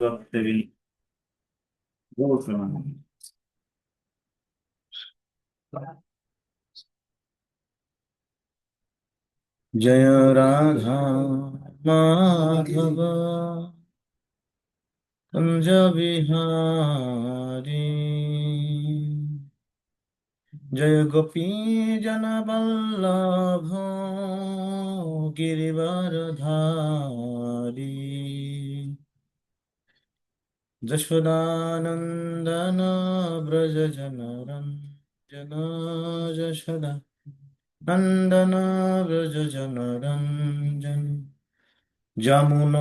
devi Wolfman. जय राधा माधव कुंज बिहारी जय गोपी जन वल्लभ गिरिवरधारी जशोदानंदन व्रज जनरंजन जशोदा नंदन व्रज जनरंजन যমুনতীরাবনচারী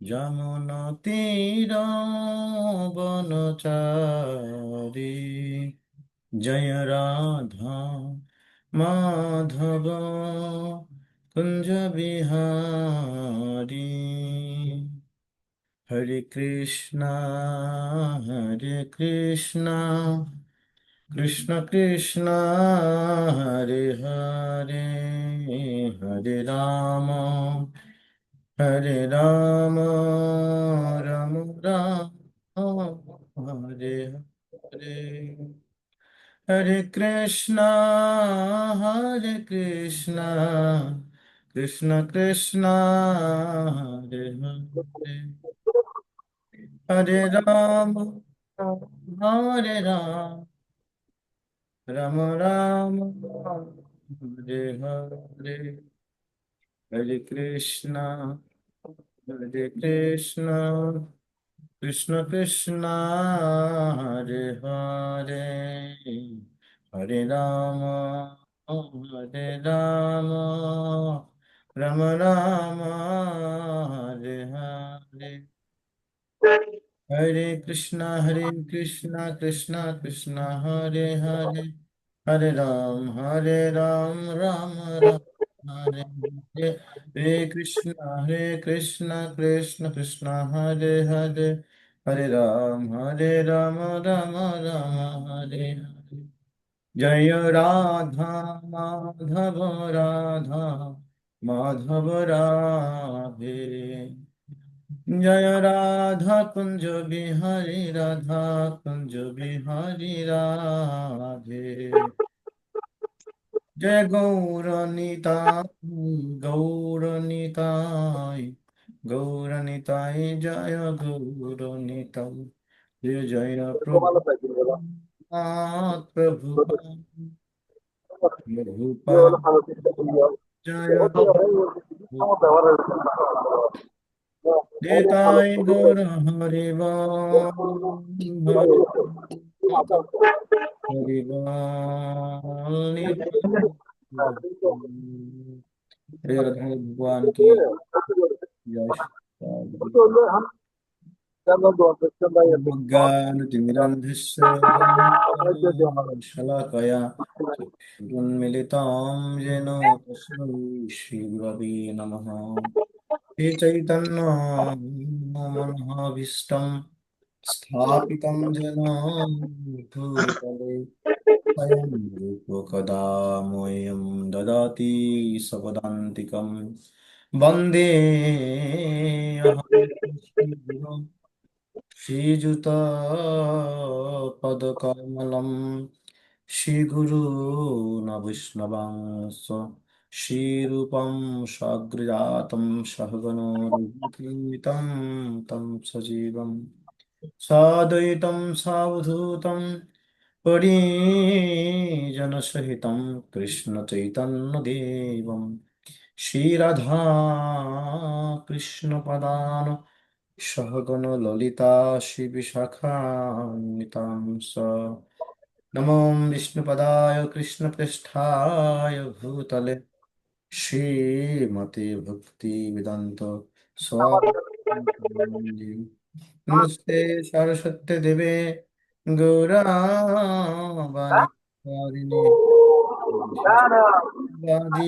যমুনতীরাবনচারী জয় রাধা মাধব কুঞ্জ বিহারী হরে কৃষ্ণ কৃষ্ণ কৃষ্ণ হরে হরে হরে রাম রাম রাম হরে হরে হরে কৃষ্ণ কৃষ্ণ কৃষ্ণ হরে হরে হরে রাম রাম রাম হরে হরে হরে কৃষ্ণ কৃষ্ণ কৃষ্ণ হরে হরে হরে রাম রাম রাম হরে হরে হরে কৃষ্ণ কৃষ্ণ কৃষ্ণ হরে হরে হরে রাম রাম রাম হরে হরে হরে কৃষ্ণ কৃষ্ণ কৃষ্ণ হরে হরে হরে রাম রাম রাম হরে হরে জয় রাধা মাধব রাধা মাধব রাধে জয় রাধা কুঞ্জ বিহারী রাধা কুঞ্জ বিহারী রাধে জয় গৌরনিতাই গৌরনিতাই জয় গৌরনিতাই জয় জয় প্রভু প্রভুপাদ প্রভুপাদ জয় নিতাই গৌর হরিব হরিব राधा भगवान की जय ज्ञानतिमिरन्धस्य शलाकया चक्षुरुन्मिलितं येन तस्मै श्रीगुरवे नमः श्रीचैतन्यमनोभीष्टं स्थापितं येन भूतले स्वयं रूपकदा मह्यं ददाति सपदान्तिकं वन्देऽहं श्रीयुतपदकमलं श्रीगुरून् वैष्णवांश्च श्रीरूपं साग्रजातं सहगणो रघुनाथान्वितं तं सजीवं साद्वैतं सावधूतं परिजनसहितं कृष्णचैतन्यदेवं श्रीराधा कृष्णपदान् सहगण ललिता श्रीविशाखान्वितांस नमो विष्णुपदाय कृष्णप्रेष्ठाय भूतले श्रीमते भक्तिवेदान्त स्वामी नमस्ते सरस्वती देवे गौरवाणी वादी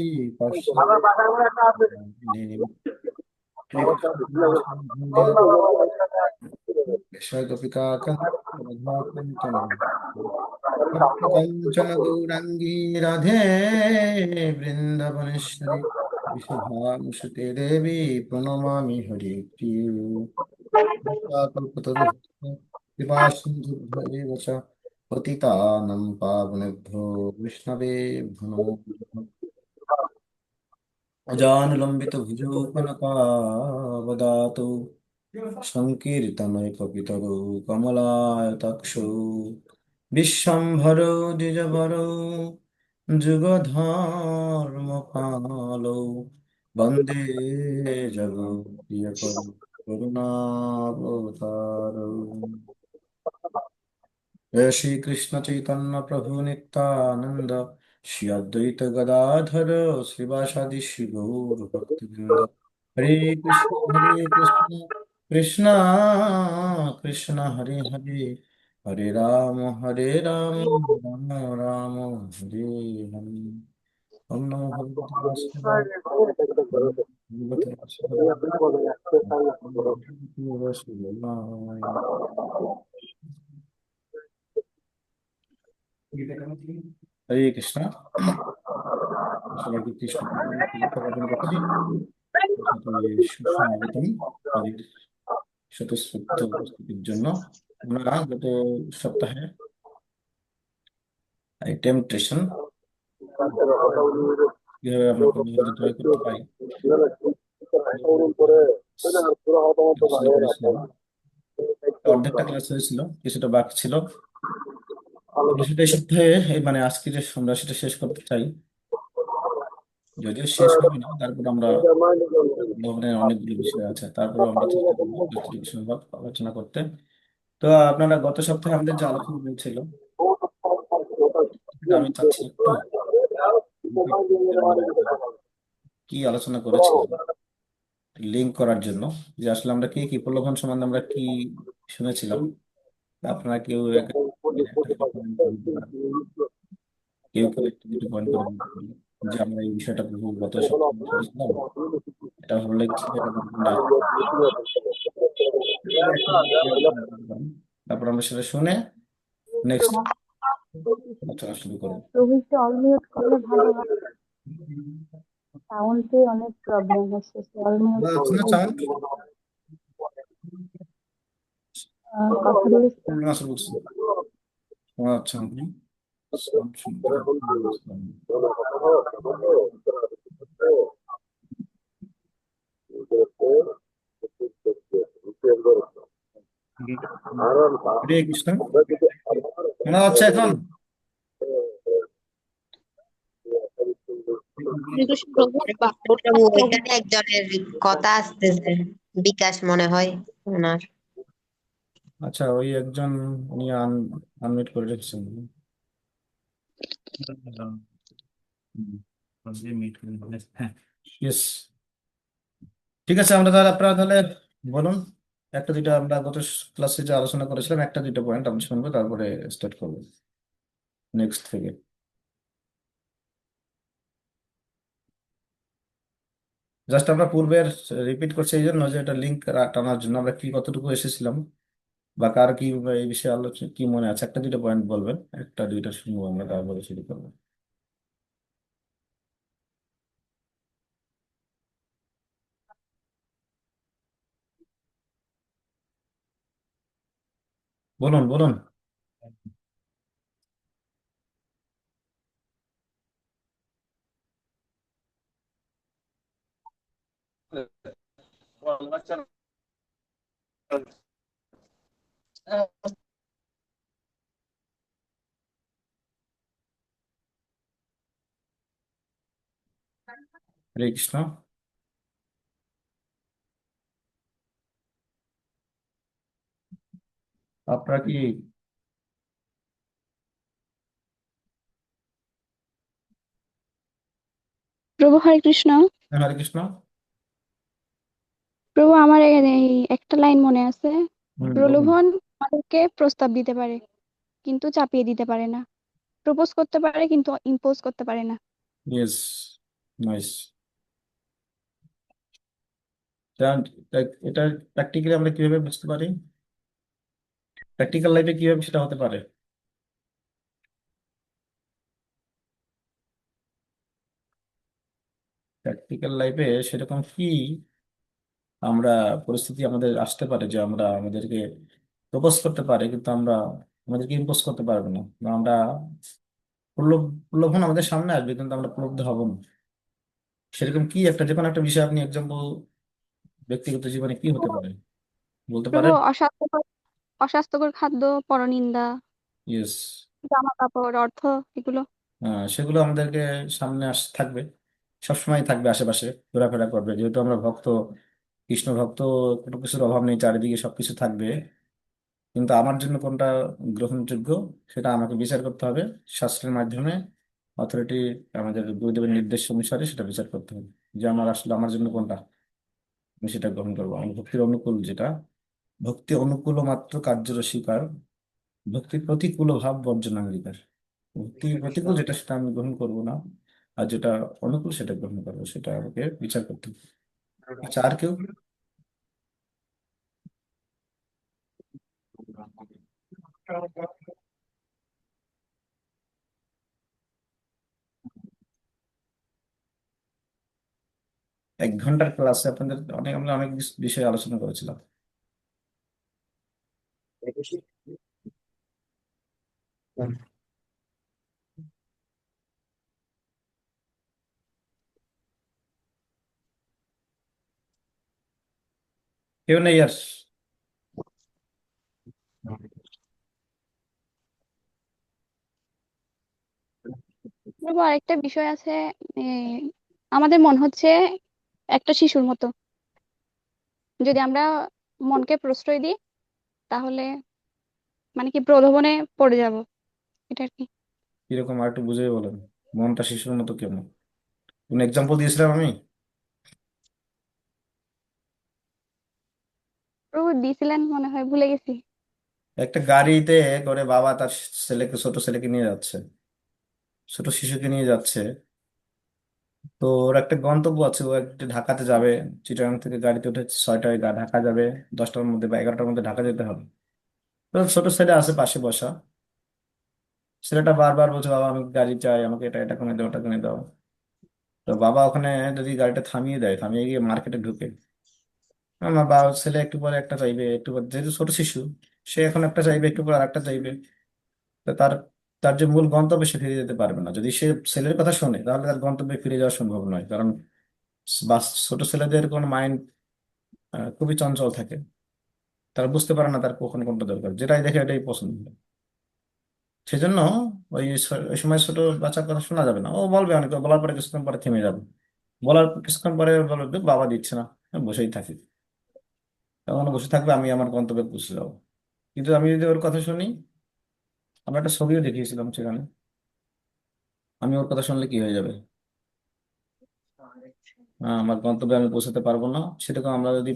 गोपिका कंचन गौरांगी राधे वृंदावनेश्वरी विषभानुसुते देवी प्रणमामि हरिप्रिये कल्पतरुभ्यः कृपासिन्धुभ्य एव च पतितानं पावनेभ्यो वैष्णवे नमो नमः। अजानुलम्बितभुजौ कनकावदातौ सङ्कीर्तनैकपितरौ कमलायताक्षौ विश्वम्भरौ द्विजवरौ जुगधर्मपालौ वन्दे जगत्प्रियकरौ करुणावतारौ। जय श्री कृष्ण चैतन्य प्रभु नित्यानंद श्री अद्वैत गदाधर श्रीवासादि श्री गौर भक्तवृंद। हरे कृष्ण कृष्ण कृष्ण हरे हरे, हरे राम राम राम हरे हरे। ओम नमो भगवते वासुदेवाय, ओम भगवते वासुदेवाय, ओम भगवते वासुदेवाय। हरे कृष्ण। সবাইকে কৃষ্ণ শুভেচ্ছা জ্ঞাপন করছি। সাথে সুস্বাগতম তাদের স্বতঃস্ফূর্ত উপস্থিতির জন্য। আমরা গত সপ্তাহে টেম্পটেশন কিভাবে আমরা কর্মযোগী জয় করতে পারি আলোচনা করেছিলাম। অর্ধেকটা ক্লাস হয়েছিল, কিছুটা বাকি ছিল। আমরা সেটা এই সপ্তাহে মানে আজকে যে আমরা সেটা শেষ করতে চাই। যদিও শেষ হবে না, তারপর আমরা ভ্রমণের অনেকগুলো বিষয় আছে, তারপর আমরা চেষ্টা করবো যতটুকু সম্ভব আলোচনা করতে। তো আপনারা গত সপ্তাহে আমাদের যে আলোচনা হয়েছিল, আমি চাচ্ছি একটু repeat করতে, আমরা কি আলোচনা করেছিলাম লিঙ্ক করার জন্য, যে আসলে আমরা কি কি প্রলোভন সম্বন্ধে আমরা কি শুনেছিলাম। আপনারা কেউ একটা দুটো পয়েন্ট করে দিতে পারেন, কেউ কেউ একটু দুটো পয়েন্ট করে দিতে পারেন, যে আমরা এই বিষয়টা বহু গত সপ্তাহে শুনেছিলাম, এটা ভালো লেগেছিল, এটা নতুন লাগছে। এভাবে একটা দুটো point করে দিতে পারেন। তারপর আমরা সেটা শুনে নেক্সট আলোচনা শুরু করবো। রোহিতকে অলমিউট করলে ভালো হয়। সাউন্ডে অনেক প্রবলেম হচ্ছে, অলমিউট আলোচনা চান কথা বলে আসলে বলছি। আচ্ছা, আপনি sound শুনতে পাচ্ছেন? হরে কৃষ্ণ, শোনা যাচ্ছে এখন? শ্রীকৃষ্ণ প্রভু প্রভু এখানে একজনের কথা আসতেছে, বিকাশ মনে হয় ওনার। আচ্ছা, ওই একজন উনি আনমিউট করে রেখেছেন। হ্যাঁ, ইয়েস, ঠিক আছে। আমরা তাহলে আপনারা তাহলে বলুন একটা দুইটা, আমরা গত ক্লাসে যে আলোচনা করেছিলাম একটা দুইটা পয়েন্ট আমি শুনবো, তারপরে স্টার্ট করবো নেক্সট থেকে। জাস্ট আমরা পূর্বের রিপিট করছি এই জন্য যে এটা লিঙ্ক টানার জন্য আমরা কি কতটুকু এসেছিলাম, বা কার কি এই বিষয়ে আলোচনা কি মনে আছে, একটা দুইটা পয়েন্ট বলবেন, একটা দুইটা শুনবো আমরা, তারপরে শুরু করবো। বলুন বলুন। হরে কৃষ্ণ। আপনারা কি প্রভু হরে কৃষ্ণ। হরে কৃষ্ণ। প্রভু আমার এই একটা লাইন মনে আছে, বলুন। প্রলোভন আমাদেরকে প্রস্তাব দিতে পারে কিন্তু চাপিয়ে দিতে পারে না, প্রপোজ করতে পারে কিন্তু ইম্পোজ করতে পারে না। Yes, nice. এটা প্র্যাকটিক্যালি আমরা কিভাবে বুঝতে পারি, প্র্যাকটিক্যাল লাইফে কিভাবে সেটা হতে পারে? প্র্যাকটিক্যাল লাইফে সেরকম কি আমরা পরিস্থিতি আমাদের আসতে পারে যে আমরা আমাদেরকে প্রপোজ করতে পারে, কিন্তু আমরা আমাদেরকে ইম্পোজ করতে পারবো না, বা আমরা প্রলোভন আমাদের সামনে আসবে কিন্তু আমরা প্রলুব্ধ হব না। সেরকম কি একটা, যে কোনো একটা বিষয় আপনি এক্সাম্পল, ব্যক্তিগত জীবনে কি হতে পারে বলতে প্রভু, পারেন? অস্বাস্থ্যকর খাদ্য, পরনিন্দা, ইয়েস। জামা কাপড়, অর্থ, এগুলো। সেগুলো আমাদেরকে সামনে থাকবে, সবসময় থাকবে, আশেপাশে ঘোরাফেরা করবে। যেহেতু আমরা ভক্ত, কৃষ্ণ ভক্ত, কোনো কিছুর অভাব নেই, চারিদিকে সবকিছু থাকবে। কিন্তু আমার জন্য কোনটা গ্রহণযোগ্য সেটা আমাকে বিচার করতে হবে শাস্ত্রের মাধ্যমে, অথরিটি, আমাদের গুরুদেবের নির্দেশ অনুসারে সেটা বিচার করতে হবে যে আমার আসলে আমার জন্য কোনটা, আমি সেটা গ্রহণ করবো। আমি ভক্তির অনুকূল যেটা, ভক্তি অনুকূল মাত্র কার্যর স্বীকার, ভক্তি প্রতিকূল ভাব বর্জন অঙ্গীকার। ভক্তি প্রতিকূল যেটা সেটা আমি গ্রহণ করব না, আর যেটা অনুকূল সেটা গ্রহণ করবো, সেটা আমাকে বিচার করতে হবে। আচ্ছা, আর কেউ? 1 ঘন্টার ক্লাসে আপনাদের আমরা অনেক বিষয়ে আলোচনা করেছিলাম। কেউ নেই আর? প্রভু, আরেকটা বিষয় আছে। এ, আমাদের মন হচ্ছে একটা শিশুর মতো। যদি আমরা মনকে প্রশ্রয় দিই, তাহলে মানে কি প্রলোভনে পড়ে যাব, এটা আর কি। কিরকম আর একটু বুঝিয়ে বলেন, মনটা শিশুর মতো কেমন? কোন এক্সাম্পল দিয়েছিলাম আমি? প্রভু দিয়েছিলেন মনে হয়, ভুলে গেছি। একটা গাড়িতে করে বাবা তার ছেলেকে, ছোট ছেলেকে নিয়ে যাচ্ছে, ছোট শিশুকে নিয়ে যাচ্ছে। তো ওর একটা গন্তব্য আছে, ও একটা ঢাকাতে যাবে। চিটাগাং থেকে গাড়িতে উঠে 6টায় ঢাকা যাবে, 10টার মধ্যে বা 11টার মধ্যে ঢাকা যেতে হবে। তো ছোট ছেলে আছে পাশে বসা, ছেলেটা বারবার বলছে বাবা আমি গাড়ি চাই, আমাকে এটা এটা কিনে দাও, ওটা কিনে দাও। তো বাবা ওখানে যদি গাড়িটা থামিয়ে দেয়, থামিয়ে গিয়ে মার্কেটে ঢুকে, আমার বাবা ছেলে একটু পরে একটা চাইবে, একটু পরে, যেহেতু ছোট শিশু, সে এখন একটা চাইবে, একটু পরে আরেকটা চাইবে। তো তার তার যে মূল গন্তব্যে সে ফিরে যেতে পারবে না। যদি সে ছেলের কথা শোনে তাহলে তার গন্তব্যে ফিরে যাওয়া সম্ভব নয়, কারণ ছোট ছেলেদের কোন মাইন্ড খুবই চঞ্চল থাকে। তারা বুঝতে পারে না তার কখন কোনটা দরকার, যেটাই দেখে এটাই পছন্দ হয়। সেজন্য ওই সময় ছোট বাচ্চার কথা শোনা যাবে না। ও বলবে, অনেক বলার পরে কিছুক্ষণ পরে থেমে যাবে, বলার কিছুক্ষণ পরে বলবে বাবা দিচ্ছে না, আমি বসেই থাকি। তখন ও বসে থাকবে, আমি আমার গন্তব্যে পৌঁছে যাবো। কিন্তু আমি যদি ওর কথা শুনি, আমরা একটা ছবিও দেখিয়েছিলাম সেখানে, আমি ওর কথা শুনলে কি হয়ে যাবে, আমার গন্তব্যে আমি পৌঁছাতে পারবো না। সেরকম আমরা যদি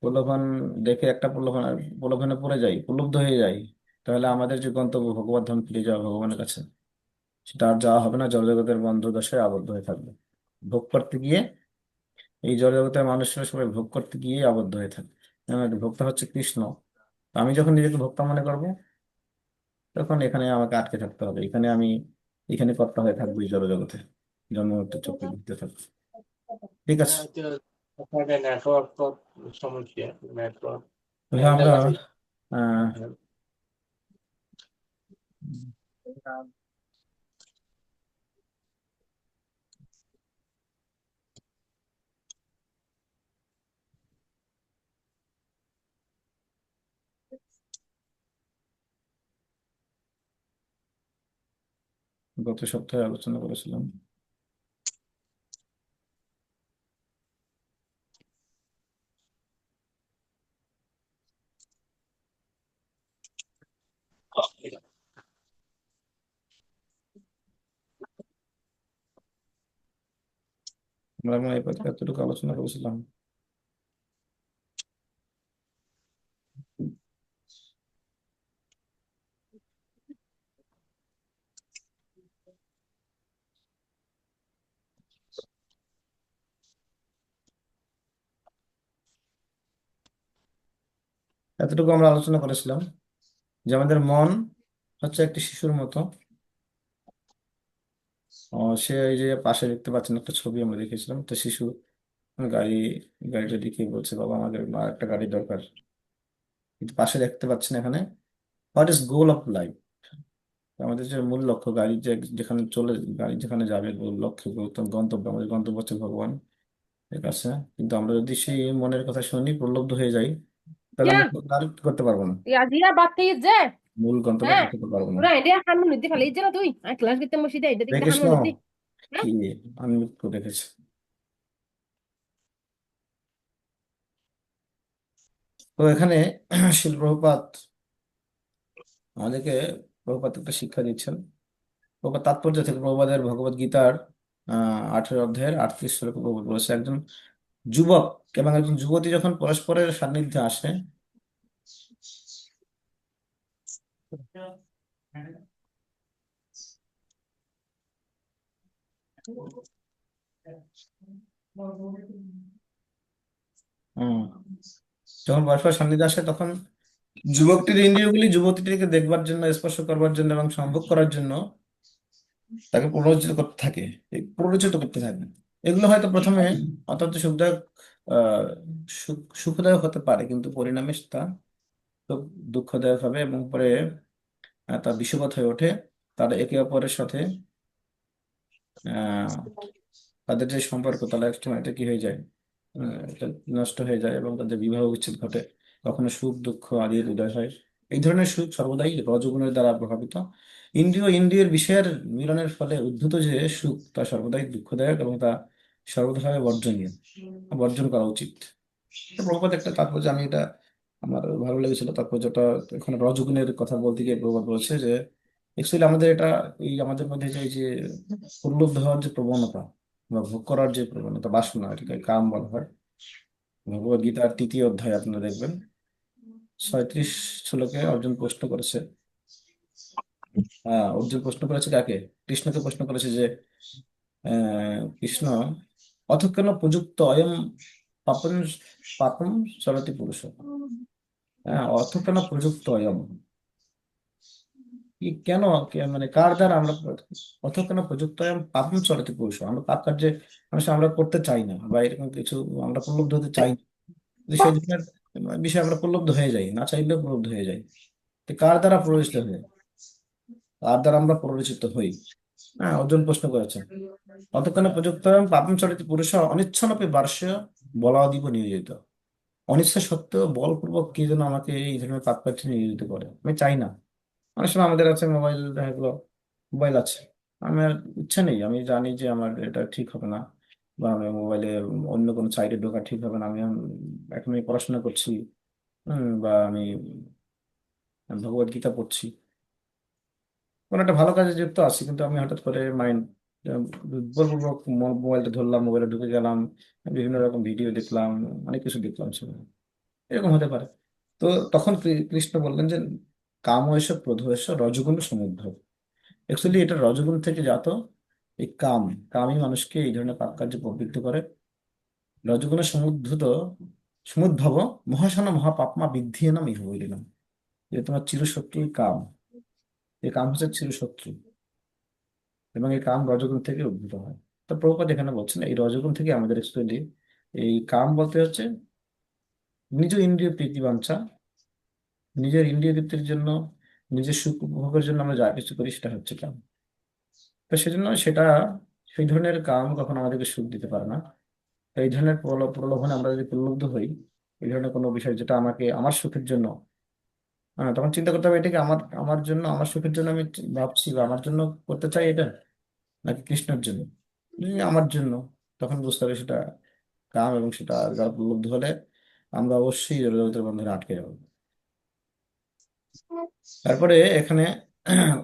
প্রলোভন দেখে একটা প্রলোভনে পড়ে যাই, প্রলুব্ধ হয়ে যাই, তাহলে আমাদের যে গন্তব্য ভগবত ধাম, ফিরে যাওয়া ভগবানের কাছে, সেটা আর যাওয়া হবে না, জড়জগতের বন্ধ দশায় আবদ্ধ হয়ে থাকবে। ভোগ করতে গিয়ে, এই জড়জগতের মানুষরা সবাই ভোগ করতে গিয়ে আবদ্ধ হয়ে থাকে। আমাদের ভোক্তা হচ্ছে কৃষ্ণ। তো আমি যখন নিজেকে ভোক্তা মনে করবো, তখন এখানে আমাকে আটকে থাকতে হবে, এখানে কর্তা হয়ে থাকবো এই জড়জগতে, জন্ম মৃত্যু চক্রে ঘুরতে থাকবো। ঠিক আছে। হয়তো আপনাদের নেটওয়ার্ক সমস্যা, নেটওয়ার্ক তাহলে আমরা আহ গত সপ্তাহে আলোচনা করেছিলাম। আমরা মনে হয় এতটুকু আলোচনা করেছিলাম। এতটুকু আমরা আলোচনা করেছিলাম যে আমাদের মন হচ্ছে একটি শিশুর মতো, সে এই যে পাশে দেখতে পাচ্ছেন একটা ছবি আমরা দেখেছিলাম, তো শিশু গাড়ি গাড়িটা দেখে বলছে, বাবা আমাদের আর একটা গাড়ি দরকার। কিন্তু পাশে দেখতে পাচ্ছেন এখানে what is goal of life, আমাদের যে মূল লক্ষ্য, গাড়ি যে যেখানে চলে, গাড়ি যেখানে যাবে, লক্ষ্য গন্তব্য, আমাদের গন্তব্য হচ্ছে ভগবান এর কাছে। কিন্তু আমরা যদি সেই মনের কথা শুনি, প্রলুব্ধ হয়ে যাই, তাহলে Ya, আমরা আর কি করতে পারবো না, ya dia batai je. মূল গন্তব্যে হ্যাঁ পৌঁছতে পারবো না। ওরা এডিয়া খান নুদি ফেলে ইজরা তুই আর ক্লাস করতে মসজিদে এটা হরে দিকটা খান কৃষ্ণ। নুদি কি হ্যাঁ আমি তো দেখেছি। তো এখানে শিল প্রভুপাদ আমাদেরকে, প্রভুপাদ একটা শিক্ষা দিচ্ছেন। প্রভুপাদ তাৎপর্য থেকে প্রভুপাদের ভগবদ গীতার 18 অধ্যায়ের 38 শ্লোকে প্রভুপাদ বলেছে, একজন যুবক এবং একজন যুবতী যখন পরস্পরের সান্নিধ্যে আসে, হুম, যখন পরস্পর সান্নিধ্যে আসে, তখন যুবকটির ইন্দ্রিয়গুলি যুবতীটিকে দেখবার জন্য, স্পর্শ করবার জন্য এবং সম্ভোগ করার জন্য তাকে প্ররোচিত করতে থাকে, প্ররোচিত করতে থাকে। এগুলো হয়তো প্রথমে অত্যন্ত সুখদায়ক, আহ সুখদায়ক হতে পারে, কিন্তু পরিণামে তা খুব দুঃখদায়ক হবে এবং পরে তা বিষবৎ হয়ে ওঠে। তারা একে অপরের সাথে আহ তাদের যে সম্পর্ক, তারা একসময় এটা কি হয়ে যায়, এটা নষ্ট হয়ে যায় এবং তাদের বিবাহ বিচ্ছেদ ঘটে। কখনো সুখ দুঃখ আদির উদয় হয়। এই ধরনের সুখ সর্বদাই রজগুণের দ্বারা প্রভাবিত। ইন্দ্রিয়ের বিষয়ের মিলনের ফলে উদ্ভূত যে সুখ, তা সর্বদাই দুঃখদায়ক এবং তা সর্বদাই বর্জনীয়, বর্জন করা উচিত। তো প্রভুপাদ একটা তাৎপর্য, আমি এটা আমার ভালো লেগেছিল তাৎপর্যটা। এখানে রজগুণের কথা বলতে গিয়ে প্রভুপাদ বলছে যে অ্যাকচুয়ালি আমাদের এটা, এই আমাদের মধ্যে যে এই যে উল্লুব্ধ হওয়ার যে প্রবণতা বা ভোগ করার যে প্রবণতা, বাসনা, এটাকে কাম বলা হয়। ভগবদ গীতার 3য় অধ্যায় আপনারা দেখবেন 36 শ্লোকে অর্জুন প্রশ্ন করেছে। অর্জুন প্রশ্ন করেছে কাকে? কৃষ্ণকে প্রশ্ন করেছে যে কৃষ্ণ, অথ কেন প্রযুক্ত অয়ম পাপন পাপম চলতি পুরুষ, হ্যাঁ, অর্থ কেন প্রযুক্ত অয়ম, কি কেন, মানে কার দ্বারা আমরা, অর্থ কেন প্রযুক্ত অয়ম পাপম চলতি পুরুষ, আমরা পাপ কার্যে মানুষ আমরা করতে চাই না, বা এরকম কিছু আমরা প্রলুব্ধ হতে চাই না। কিন্তু সেই ধরনের বিষয়ে আমরা প্রলুব্ধ হয়ে যাই, না চাইলেও প্রলুব্ধ হয়ে যাই। তো কার দ্বারা প্ররোচিত হই, কার দ্বারা আমরা প্ররোচিত হই? হ্যাঁ, অর্জুন প্রশ্ন করেছেন, অতক্ষণে প্রযুক্ত অয়ম পাপম চলতি পুরুষ অনিচ্ছনপি বার্ষ্য বলাদিব নিয়োজিত। অনিচ্ছা সত্ত্বেও বলপূর্বক কে যেন আমাকে এই ধরনের পাপ কার্যে নিয়োজিত করে, আমি চাই না। অনেক সময় আমাদের আছে মোবাইল, দেখা গেলো মোবাইল আছে, আমার ইচ্ছা নেই, আমি জানি যে আমার এটা ঠিক হবে না, বা আমি মোবাইলে অন্য কোনো সাইটে ঢোকা ঠিক হবে না, এখন আমি পড়াশোনা করছি, বা আমি ভগবত গীতা পড়ছি, কোনো একটা ভালো কাজে যুক্ত আছি, কিন্তু আমি হঠাৎ করে মাইন্ড বলপূর্বক মোবাইলটা ধরলাম, মোবাইলে ঢুকে গেলাম, বিভিন্ন রকম ভিডিও দেখলাম, অনেক কিছু দেখলাম সেখানে, এরকম হতে পারে। তো তখন কৃষ্ণ বললেন যে কাম এসব ক্রোধ এসব রজগুণ সমুদ্র, অ্যাকচুয়ালি এটা রজগুণ থেকে জাত। এই কামই মানুষকে এই ধরনের পাপ কার্যে প্রবৃত্ত করে। রজগুণে সমুদ্ধত সমুদ্ভব মহাশান মহাপাপমা বিদ্ধি নাম ইহ বলিলাম, যে তোমার চিরশত্রু কাম। এই কাম হচ্ছে চিরশত্রু, এবং এই কাম রজগুণ থেকে উদ্ভূত হয়। তো প্রভুপাদ এখানে বলছেন এই রজগুণ থেকে আমাদের অ্যাকচুয়ালি এই কাম বলতে হচ্ছে নিজ ইন্দ্রিয় প্রীতি বাঞ্ছা, নিজের ইন্দ্রিয় তৃপ্তির জন্য, নিজের সুখ উপভোগের জন্য আমরা যা কিছু করি সেটা হচ্ছে কাম। তো সেজন্য সেটা, সেই ধরনের কাম কখনো আমাদেরকে সুখ দিতে পারে না। তো এই ধরনের প্রলোভনে আমরা যদি প্রলুব্ধ হই, এই ধরনের কোনো বিষয় যেটা আমাকে আমার সুখের জন্য, তখন চিন্তা করতে হবে এটাকে আমার আমার জন্য, আমার সুখের জন্য আমি ভাবছি বা আমার জন্য করতে চাই এটা, নাকি কৃষ্ণের জন্য। যদি আমার জন্য, তখন বুঝতে হবে সেটা কাম, এবং সেটা দ্বারা প্রলুব্ধ হলে আমরা অবশ্যই জড়জগতের বন্ধনে আটকে যাবো। তারপরে এখানে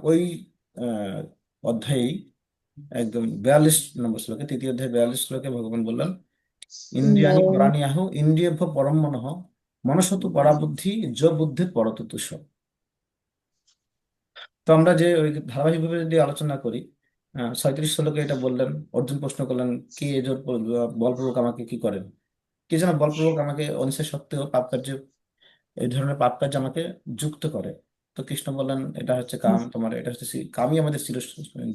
ওই আহ, অধ্যায়ে একদম 42 নম্বর শ্লোকে, 3য় অধ্যায় 42 শ্লোকে ভগবান বললেন, ইন্দ্রিয়াণি পরাণিয়াহু ইন্দ্রিয়ভ্য পরম মনঃ মনসতু পরাবুদ্ধি বুদ্ধির পরততুষ। তো আমরা যে ওই ধারাবাহিকভাবে যদি আলোচনা করি, 37 শ্লোকে এটা বললেন, অর্জুন প্রশ্ন করলেন, কে বলপূর্বক আমাকে কি করেন, কে যেন বলপূর্বক আমাকে অনিচ্ছা সত্ত্বেও পাপ কার্য, এই ধরনের পাপ কাজ আমাকে যুক্ত করে। তো কৃষ্ণ বললেন এটা হচ্ছে কাম, তোমার এটা হচ্ছে কামই আমাদের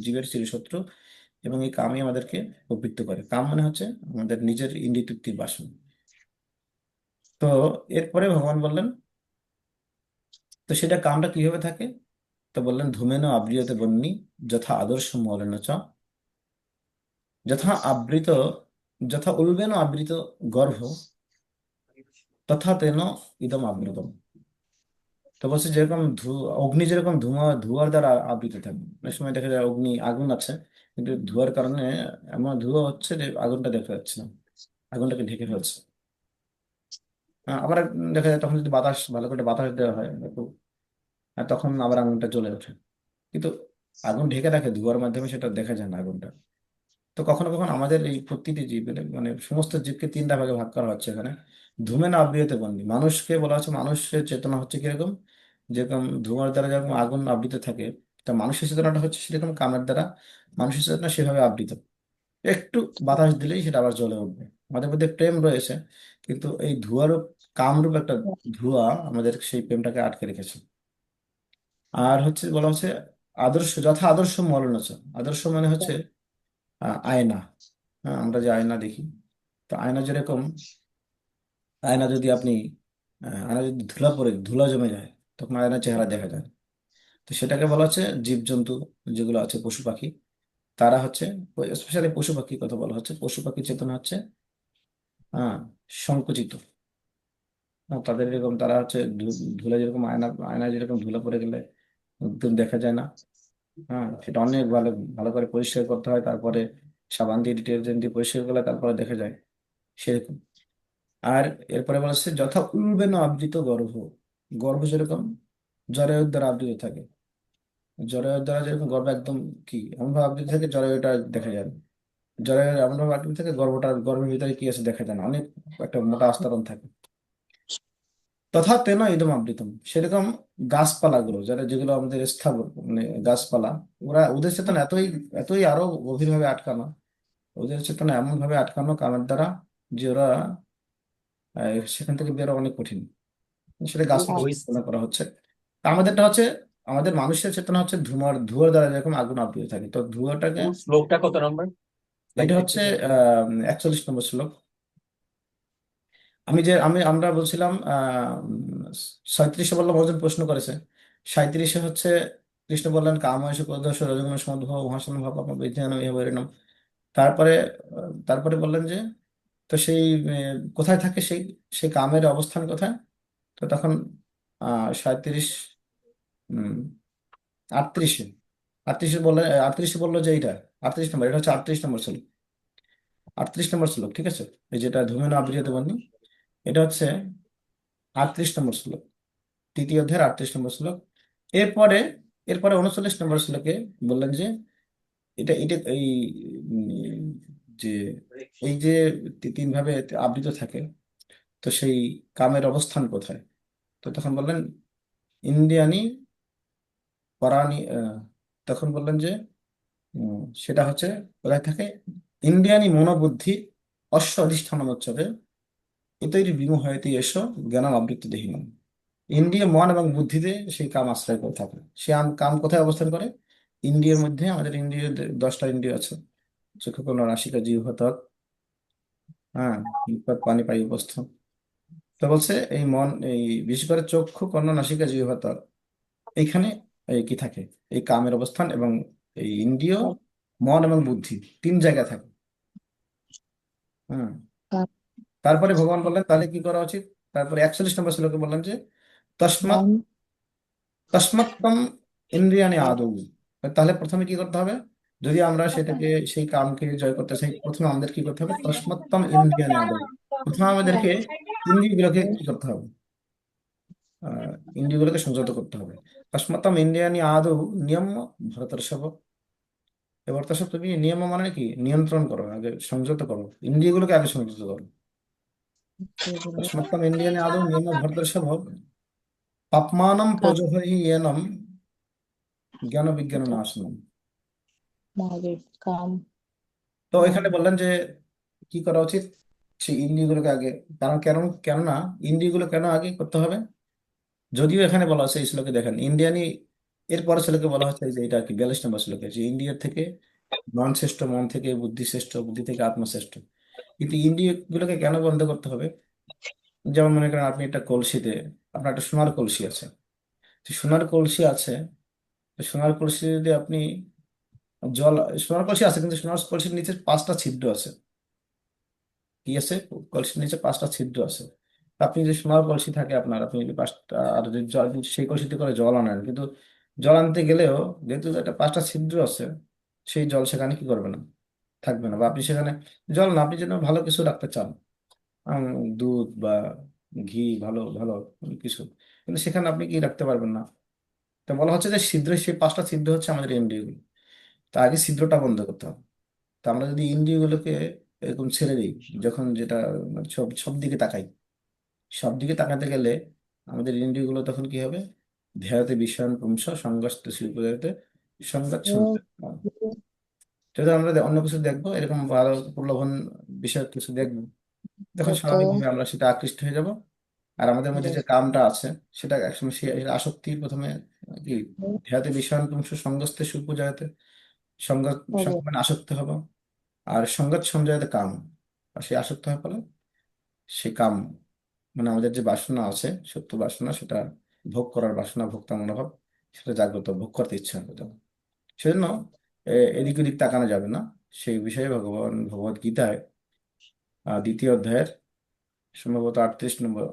জীবের চিরশত্রু, এবং এই কামই আমাদেরকে প্রবৃত্ত করে। কাম মানে হচ্ছে আমাদের নিজের ইন্দ্রিয় তৃপ্তির বাসনা। তো এরপরে ভগবান বললেন, তো সেটা কামটা কিভাবে থাকে? তো বললেন, ধূমেন আবৃয়তে বহ্নি যথা আদর্শ মলিন চ, যথা আবৃত, যথা উল্বেন আবৃত গর্ভ, তথা তেন ইদম আবৃতম। তো বলছে যেরকম অগ্নি যেরকম ধোঁয়ার দ্বারা আবৃত থাকে। অনেক সময় দেখা যায় অগ্নি, আগুন আছে, কিন্তু ধোঁয়ার কারণে এমন ধোঁয়া হচ্ছে যে আগুনটা দেখা যাচ্ছে না, আগুনটাকে ঢেকে ফেলছে। আবার দেখা যায় তখন যদি বাতাস, ভালো করে বাতাস দেওয়া হয় একটু, তখন আবার আগুনটা জ্বলে ওঠে। কিন্তু আগুন ঢেকে রাখে, ধোঁয়ার মাধ্যমে সেটা দেখা যায় না আগুনটা। তো কখনো কখনো আমাদের এই প্রতিটি জীবের, মানে সমস্ত জীবকে তিনটা ভাগে ভাগ করা হচ্ছে এখানে। ধূমে না আবৃত বন্দি, মানুষকে বলা হচ্ছে মানুষের চেতনা হচ্ছে কিরকম, যেরকম ধোঁয়ার দ্বারা যেরকম আগুন আবৃত থাকে, তা মানুষের চেতনাটা হচ্ছে সেরকম কামের দ্বারা মানুষের চেতনা সেভাবে আবৃত। একটু বাতাস দিলেই সেটা আবার জ্বলে উঠবে। আমাদের মধ্যে প্রেম রয়েছে, কিন্তু এই ধোঁয়ারূপ, কামরূপ একটা ধোঁয়া আমাদের সেই প্রেমটাকে আটকে রেখেছে। আর হচ্ছে বলা হচ্ছে আদর্শ, যথা আদর্শ মরণচ। আদর্শ মানে হচ্ছে আয়না। হ্যাঁ, আমরা যে আয়না দেখি, তো আয়না যেরকম, আয়না যদি আপনি আয়না যদি ধুলা পড়ে, ধুলা জমে যায়, তখন আয়নার চেহারা দেখা যায়। তো সেটাকে বলা হচ্ছে জীবজন্তু যেগুলো আছে, পশু পাখি, তারা হচ্ছে, স্পেশালি পশু পাখির কথা বলা হচ্ছে, পশু পাখির চেতনা হচ্ছে হ্যাঁ সংকুচিত। তাদের এরকম, তারা হচ্ছে ধুলা যেরকম, আয়না আয়না যেরকম ধুলা পড়ে গেলে একদম দেখা যায় না। হ্যাঁ, সেটা অনেক ভালো ভালো করে পরিষ্কার করতে হয়, তারপরে সাবান দিয়ে, ডিটারজেন্ট দিয়ে পরিষ্কার করলে তারপরে দেখা যায় সেরকম। আর এরপরে বলা হচ্ছে যথা উল্বেন আবৃত গর্ভ। গর্ভ যেরকম জরায়ুর দ্বারা আবৃত থাকে, জরায়ুর দ্বারা যেরকম গর্ভ একদম কি এমন ভাবে আবৃত থাকে, জরায়ুটা দেখা যায় না। জরায়ু এমন ভাবে আবৃত থাকে, গর্ভের ভিতরে কি আছে দেখা যায় না, অনেক একটা মোটা আস্তরণ থাকে। তথা তেন ইদম আবৃতম, সেরকম গাছপালাগুলো, যেগুলো আমাদের স্থাবর, মানে গাছপালা, ওদের চেতনা এতই এতই আরো গভীরভাবে আটকানো, ওদের চেতনা এমন ভাবে আটকানো কামের দ্বারা, যে ওরা সেখান থেকে বেরো অনেক কঠিন। সেটা গাছপালা ওই চেতনা করা হচ্ছে। তা আমাদেরটা হচ্ছে, আমাদের মানুষের চেতনা হচ্ছে ধোঁয়ার দ্বারা যেরকম আগুন আবৃত থাকে, তো ধোঁয়াটাকে, শ্লোকটা কত নম্বর স্লাইড এটা হচ্ছে দেখতেছেন? 41 নম্বর শ্লোক। আমরা বলছিলাম 37 বললাম, অর্জুন প্রশ্ন করেছে। 37 হচ্ছে কৃষ্ণ বললেন কাময়েষ ক্রোধশ রজোগুণ সমুদ্ভব মহাশূন্য ভাব বিদ্যমান ইহ বৈরিণম। তারপরে তারপরে বললেন যে, তো সেই কোথায় থাকে সেই সেই কামের অবস্থান কোথায়? তো তখন 37, 38, 38 বললো যে এইটা 38 নম্বর, এটা হচ্ছে 38 নম্বর শ্লোক। 38 নম্বর শ্লোক, ঠিক আছে। এই যেটা ধূমেন আবৃত বহ্নি, এটা হচ্ছে 38 নম্বর শ্লোক, তৃতীয় অধ্যায়ের 38 নম্বর শ্লোক। এরপরে এরপরে 39 নম্বর শ্লোকে বললেন যে এটা এটা এই উম, যে এই যে তিন ভাবে আবৃত থাকে, তো সেই কামের অবস্থান কোথায়? তো তখন বললেন ইন্দ্রিয়ানি পরাণি, তখন বললেন যে সেটা হচ্ছে কোথায় থাকে? ইন্দ্রিয়ানি মনোবুদ্ধি অশ্ব অধিষ্ঠান উচ্চতে এতই বিমোহয়তি এসো জ্ঞানম আবৃত্তি দেহিনম। ইন্দ্রিয়, মন এবং বুদ্ধিতে সেই কাম আশ্রয় করে থাকে। সে কাম কোথায় অবস্থান করে? ইন্দ্রিয়ের মধ্যে। আমাদের ইন্দ্রিয় 10টা ইন্দ্রিয় আছে, চক্ষু কর্ণ নাসিকা জিহ্বা ত্বক, হ্যাঁ, মুখ, পানি, পায়ু, উপস্থ। তো বলছে এই মন, এই বিশেষ করে চক্ষু কর্ণ নাসিকা জিহ্বা ত্বক, এইখানে এই কি থাকে, এই কামের অবস্থান। এবং এই ইন্দ্রিয়, মন এবং বুদ্ধি 3 জায়গায় থাকে। হ্যাঁ, তারপরে ভগবান বললেন তাহলে কি করা উচিত? তারপরে 41 নম্বর শ্লোকে বললেন যে তস্মাৎ তস্মাত্তম ইন্দ্রিয়াণি আদৌ। তাহলে প্রথমে কি করতে হবে? যদি আমরা সেটাকে, সেই কামকে জয় করতে চাই, প্রথমে আমাদের কি করতে হবে? তস্মাত্তম ইন্দ্রিয়াণি আদৌ, প্রথমে আমাদেরকে ইন্দ্রিয়গুলোকে কি করতে হবে? ইন্দ্রিয়গুলোকে সংযত করতে হবে। তস্মাত্তম ইন্দ্রিয়াণি আদৌ নিয়ম ভরতর্ষভ। এবার তো সব, তুমি নিয়ম মানে কি, নিয়ন্ত্রণ করো আগে, সংযত করো, ইন্দ্রিয়গুলোকে আগে সংযত করো। তস্মাত্তম ইন্দ্রিয়াণি আদৌ নিয়ম ভরতর্ষভ পাপমানম প্রজহহি येनम জ্ঞান বিজ্ঞান নাশনম। মহাবীর কাম তো এখানে বললেন যে কি করা উচিত? সেই ইন্দ্রিয়গুলোকে আগে, কারণ কেননা ইন্দ্রিয়গুলো কেন আগে করতে হবে? যদিও এখানে বলা হচ্ছে এই শ্লোকে দেখেন ইন্দ্রিয়ানি, এর পরের শ্লোকে বলা হচ্ছে যে এটা কি 42 নম্বর শ্লোকে, যে ইন্দ্রিয়ের থেকে মন শ্রেষ্ঠ, মন থেকে বুদ্ধি শ্রেষ্ঠ, বুদ্ধি থেকে আত্মা শ্রেষ্ঠ। কিন্তু ইন্দ্রিয়গুলোকে কেন বন্ধ করতে হবে? যেমন মনে করেন আপনি একটা কলসিতে, আপনার একটা সোনার কলসি আছে, তো সোনার কলসি আছে, তো সোনার কলসি যদি আপনি জল, সোনার কলসি আছে কিন্তু সোনার কলসির নিচে 5টা ছিদ্র আছে। কি আছে? কলসির নিচে 5টা ছিদ্র আছে। আপনি যে সোনার কলসি থাকে আপনার, আপনি যদি 5টা, আর যদি সেই কলসিতে করে জল আনেন, কিন্তু জল আনতে গেলেও যেহেতু একটা 5টা ছিদ্র আছে, সেই জল সেখানে কি করবে না, থাকবে না। বা আপনি সেখানে জল না, আপনি যেন ভালো কিছু রাখতে চান, আম, দুধ বা ঘি, ভালো ভালো কিছু, কিন্তু সেখানে আপনি কি রাখতে পারবেন না। তো বলা হচ্ছে যে ছিদ্র, সেই 5টা ছিদ্র হচ্ছে আমাদের ইন্দ্রিয়গুলো। তা আগে ছিদ্রটা বন্ধ করতে হবে। তা আমরা যদি ইন্দ্রিয়গুলোকে এরকম ছেড়ে দিই, যখন যেটা মানে সব সব দিকে তাকাই, সব দিকে তাকাতে গেলে আমাদের ইন্দ্রিয়গুলো তখন কি হবে? ধ্যায়তে বিষয়ান পুংস সংগস্ত শিল্পজাতে সংগাত সঞ্চয়। যদি আমরা অন্য কিছু দেখবো, এরকম ভালো প্রলোভন বিষয় কিছু দেখবো, তখন কত স্বাভাবিকভাবে আমরা সেটা আকৃষ্ট হয়ে যাব। আর আমাদের মধ্যে যে কামটা আছে, সেটা একসময় সেটা আসক্তি প্রথমে কি, ধ্যায়তে বিষয়ান পুংস সংগস্তে শিল্পজাতে সংগাত, হবে মানে আসক্ত হবো। আর সংগাত সঞ্জয়তে কাম, আর সেই আসক্ত হয়ে পড়ে সে কাম, মানে আমাদের যে বাসনা আছে, সত্য বাসনা, সেটা ভোগ করার বাসনা, ভোক্তা মনোভাব, সেটা জাগ্রত, ভোগ করতে ইচ্ছা হবে তখন। সেজন্য এদিক ওদিক তাকানো যাবে না। সেই বিষয়ে ভগবান ভগবত গীতায় 2য় অধ্যায়ের সম্ভবত 38 নম্বর,